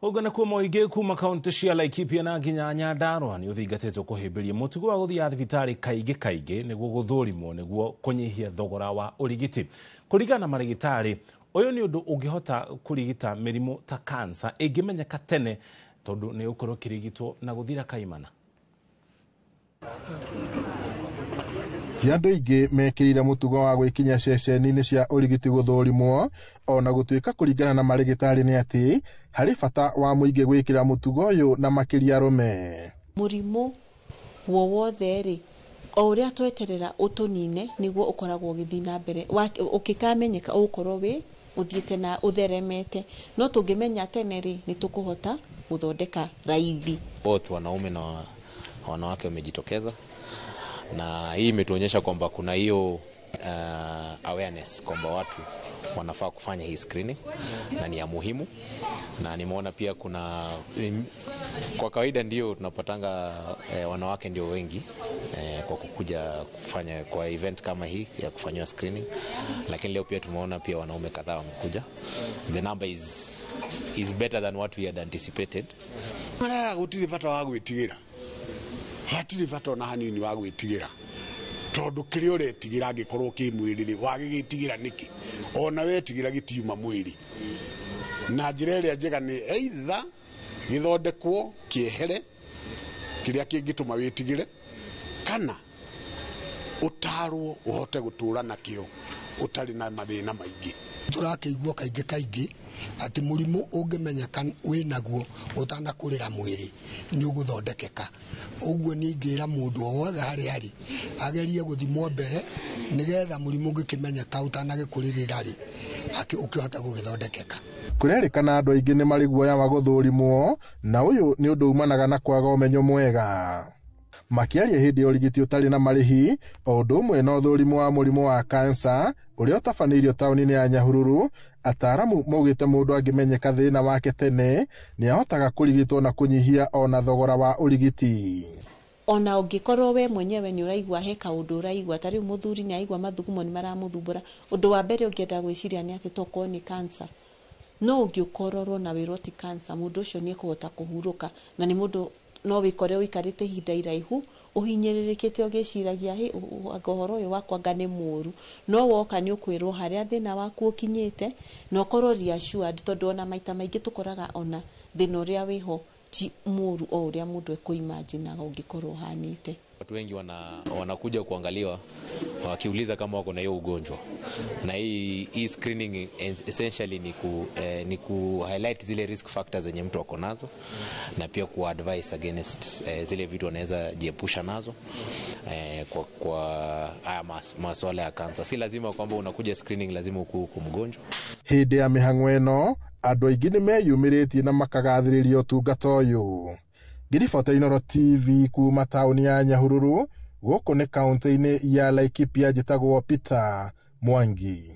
Ugana kwa moige kuma kaunti cia Laikipia na nginya Nyandarua ni uthingatĩtwo kũhĩmbĩria mũtugo wa gũthiĩ thibitarĩ kaingĩ nĩguo gũthũrimwo nĩguo kũnyihia thogora wa ũrigiti. Kũringana na marigitari, ũyũ nĩ ũndũ ũngĩhota kũrigita mĩrimũ ta cancer ĩngĩmenyeka tene tondũ nĩ ũkorwo kĩrigitwo na gũthira kaimana. Ti andũ aingĩ mekĩrĩire mũtugo wa gwĩkinya ceceni-inĩ cia ũrigiti gũthũrimwo, ona gũtuĩka kũringana na marigitari nĩ atĩ harĩ bata wa mũingĩ gwĩkĩra mũtugo ũyũ na makĩria arũme. Mũrimũ wowothe rĩ, o ũrĩa tweterera ũtũnine nĩguo ũkoragwo ũgĩthiĩ na mbere. Ũkĩkamenyeka ũkorwo wĩ ũthiĩte na ũtheremete, no tũngĩmenya tene rĩ nĩ tũkũhota gũthondeka raithi. Both wanaume na wanawake wamejitokeza, na hii imetuonyesha kwamba kuna hiyo awareness kwamba watu wanafaa kufanya hii screening na ni ya muhimu. Na nimeona pia kuna kwa kawaida ndio tunapatanga wanawake ndio wengi kwa kukuja kufanya kwa event kama hii ya kufanywa screening, lakini leo pia tumeona pia wanaume kadhaa wamekuja. The number is better than what we had anticipated. Mara gutiri bata wa gwĩtigĩra, hatiri bata na hanini wa gwĩtigĩra, tondu kĩrĩa ũretigĩra angĩkorwo kĩ mwĩrĩ wagĩgĩtigĩra nĩkĩ? Ona wetigĩra gĩtiuma mwĩrĩ. Na njĩra ĩrĩa njega nĩ either gĩthondekwo kĩehere kĩrĩa kĩngĩtũma wĩtigĩre, kana ũtarwo ũhote gũtũra nakĩo ũtarĩ na mathĩna maingĩ. Tũrakĩigua kaingĩ atĩ mũrimũ ũngĩmenyeka wĩnaguo ũtanakũrĩra mwĩrĩ nĩ ũgũthondekeka. Ũguo ningĩra mũndũ o wothe harĩa arĩ agerie gũthimwo mbere nĩgetha mũrimũ ũngĩkĩmenyeka ũtanagĩkũrĩrĩra rĩ ũkĩhota gũgĩthondekeka. Kũrerĩkana andũ aingĩ nĩ marĩ guoya wa gũthũrimwo, na ũyũ nĩ ũndũ umanaga na kwaga ũmenyo mwega. Makĩaria hĩndĩ ya ũrigiti ũtarĩ na marĩhi, o ũndũ ũmwe na ũthũrimo wa mũrimũ wa cancer ũrĩa ũtabanĩirio taũni-inĩ ya Nyahururu, ataramu maugĩte mũndũ angĩmenyeka thĩna wake tene nĩ ahotaga kũrigitwo na kũnyihia ona thogora wa ũrigiti. Ona ũngĩkorwo we mwenyewe nĩ ũraigua he kaũndũ ũraigua, ta rĩu mũthuri nĩ aigua mathugumo nĩ maramũthumbũra, ũndũ wa mbere ũngĩenda gwĩciria nĩ atĩ tokorwo nĩ cancer. No ũngĩkororwo na wĩrwo ti cancer, mũndũ ũcio nĩ ekũhota kũhurũka, na nĩ mũndũ no wĩkore ũikarĩte ihinda iraihu ũhinyĩrĩrĩkĩte ũgĩciragia he ũhoro ũyũ wakwa anga nĩ mũru, no woka nĩ ũkwĩrwo harĩa thĩna waku ũkinyĩte na ũkorwo reassured, tondũ ona maita maingĩ tũkoraga ona thĩna ũrĩa wĩho ti mũru o ũrĩa mũndũ ekũimaginaga ũngĩkorwo ũhanĩte. Watu wengi wanakuja kuangaliwa wakiuliza kama wako na hiyo ugonjwa, na hii screening essentially ni ku highlight zile risk factors zenye mtu wako nazo, na pia ku advise against zile vitu anaweza jiepusha nazo kwa haya masuala ya cancer. Si lazima kwamba unakuja screening lazima ukue mgonjwa. Hĩndĩ ya mĩhang'o ĩno andũ aingĩ nĩ meyumĩrĩtie na makagathĩrĩria ũtungata ũyũ. Ngiribota Inooro TV kuma taũni ya Nyahururu, gũkũ nĩ kaunti-inĩ ya Laikipia, njĩtagwo Peter Mwangi.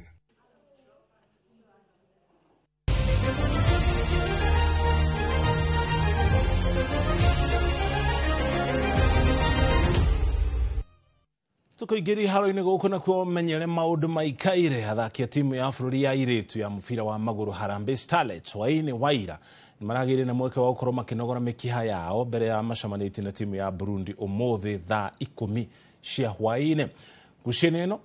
Tukoingĩria haro-inĩ gũkũ na kũmenyere maũndũ maikaire athaki a timu ya bũrũri ya airĩtu ya mũbira wa magũrũ Harambee Starlets hwaĩ-inĩ wa ira maragire na mweke wa gukorwo makinogora mikiha yao mbere ya macamanĩtie na timu ya Burundi umuthi thaa 10 cia hwaĩ-inĩ. Ngucanio ĩno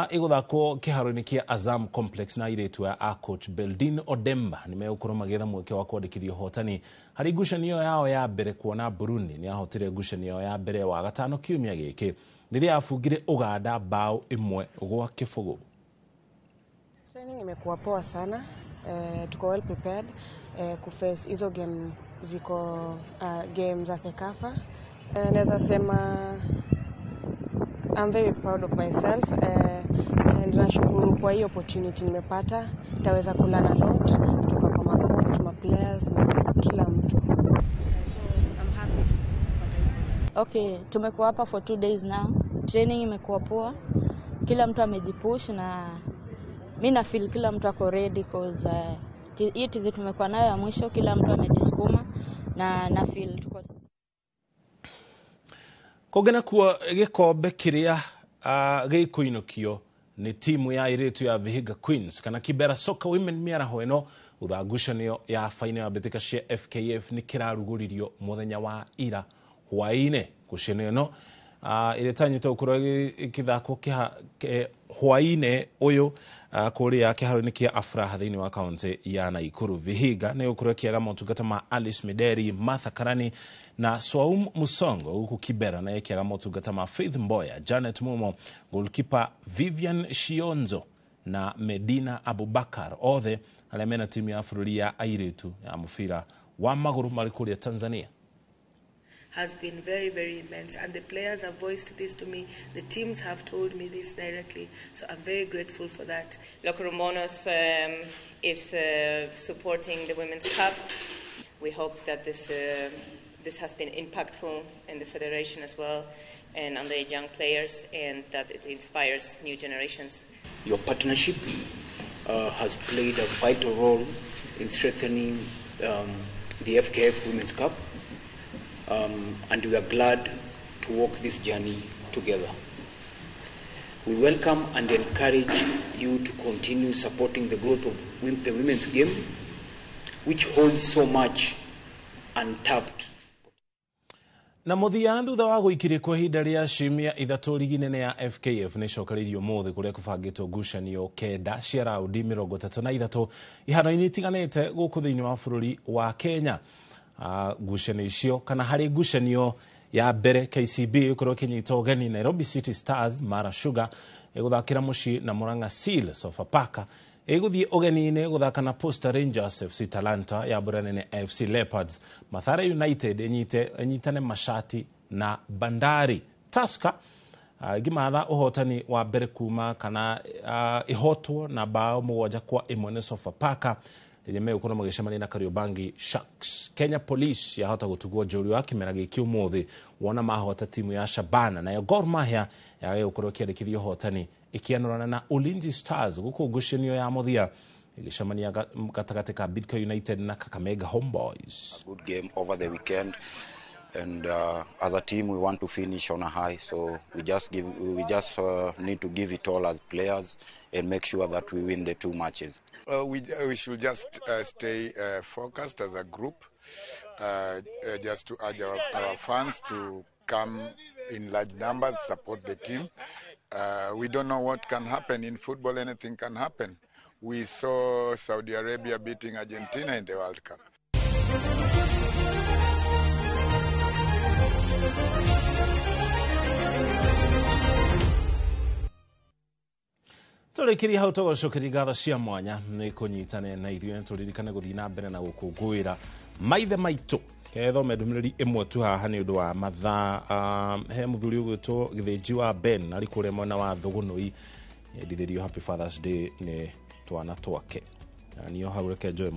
ĩgũthakwo kĩharo-inĩ kia Azam Complex na airĩtu a coach Beldin Odemba nĩ megũkorwo magĩetha mweke wa kwandĩkithia ũhotani harĩ ngucanio yao ya mbere, kuona Burundi nĩ yahotire ngucanio ya mbere wa gatano kiumia gĩkĩ rĩrĩa yabungire Uganda bao 1-0. Training imekuwa poa sana. Tuko well prepared kuface hizo game ziko game za Sekafa. Naweza sema I'm very proud of myself and nashukuru kwa hiyo opportunity nimepata. Nitaweza kulana lot kutoka kwa macoach, ma players na kila mtu. So I'm happy. Okay, tumekuwa hapa for 2 days now. Training imekuwa poa. Kila mtu amejipush na mimi na feel kila mtu ako ready cause hii tizi tumekuwa nayo ya mwisho, kila mtu amejisukuma na feel tuko kogena kuo gikombe kiria gikuinukio ni timu ya airĩtu ya Vihiga Queens kana Kibera Soccer Women miaraho ĩno uthangucanio ya final ya mbĩtĩka cia FKF ni kirarugũririo muthenya wa ira hwaĩ-inĩ. Ngucanio ĩno iretanyĩtwo gũkorwo igĩthakwo hwaĩ-inĩ ũyũ kũrĩa kĩharo-inĩ kia Afraha thĩinĩ wa kaunti ya Naikuru. Vihiga nĩ gũkorwo kĩaga motungata ma Alice Mideri, Martha Karani na Swaum Musongo, huku Kibera na yakiaga motungata ma Faith Mboya, Janet Mumo, goalkeeper Vivian Shionzo na Medina Abubakar, othe arĩa mena timu ya bũrũri ya airĩtu ya mũbira wa magũrũ marĩ kũrĩa Tanzania. Has been very, very immense, and the players have voiced this to me. The teams have told me this directly, so I'm very grateful for that. Locoromonos is supporting the Women's Cup. We hope that this has been impactful in the federation as well and on the young players, and that it inspires new generations. Your partnership has played a vital role in strengthening the FKF Women's Cup. And we are glad to walk this journey together. We welcome and encourage you to continue supporting the growth of the women's game, which holds so much untapped. Na muthia thutha wa guikiria kwa ihinda ria ciumia 3 ligi nene ya FKF ni cokereirio muthi kuria kubangitwo ngucanio kenda cia raundi 33 ihano-ini itiganite guku thiini wa bururi wa Kenya. Ngucanio icio kana hari ngucanio ya mbere KCB ikorwo kinyita ugeni Nairobi City Stars Mara Sugar iguthakira muci na Murang'a Seal Sofapaka iguthie ugeni-ini guthaka na Posta Rangers FC Talanta ya Buranene FC Leopards, Mathare United inyitane Mashati na Bandari. Tusker gimatha uhotani wa mbere kuma kana ihotwo na bao 1-1 ni Sofapaka rĩrĩa megũkorwo magĩcemania na Kariobangi Sharks. Kenya Police yahota gũtugwo njorua wa kĩmera gĩkĩ ũmũthĩ wona mahota timu ya Shabana, nayo Gor Mahia yagĩgũkorwo ĩkĩandĩkithia ũhotani ĩkĩanũrana na Ulinzi Stars gũkũ ngucanio ya mũthia ĩgĩcemania gatagatĩ ka Bidco United na Kakamega Homeboys. A good game over the weekend, and as a team we want to finish on a high, so we just need to give it all as players and make sure that we win the 2 matches. We should just stay focused as a group, just to urge our fans to come in large numbers, support the team. We don't know what can happen in football. Anything can happen. We saw Saudi Arabia beating Argentina in the World Cup. Tũrĩkĩria hau tũgũcokeria ngatho cia mwanya nĩ kũnyitane na ithuĩ tũririkane gũthiĩ na mbere na gũkũngũĩra maithe maitũ. Kethome ndũmĩrĩri ĩmwe tu haha nĩ ũndũ wa mathaa he mũthuri ũgwĩtwo Gĩthĩnji wa Ben arĩ kũrĩa mwena wa Thũgũnũi endithĩrio Happy Father's Day nĩ twana twake. Niyo hau reke njoe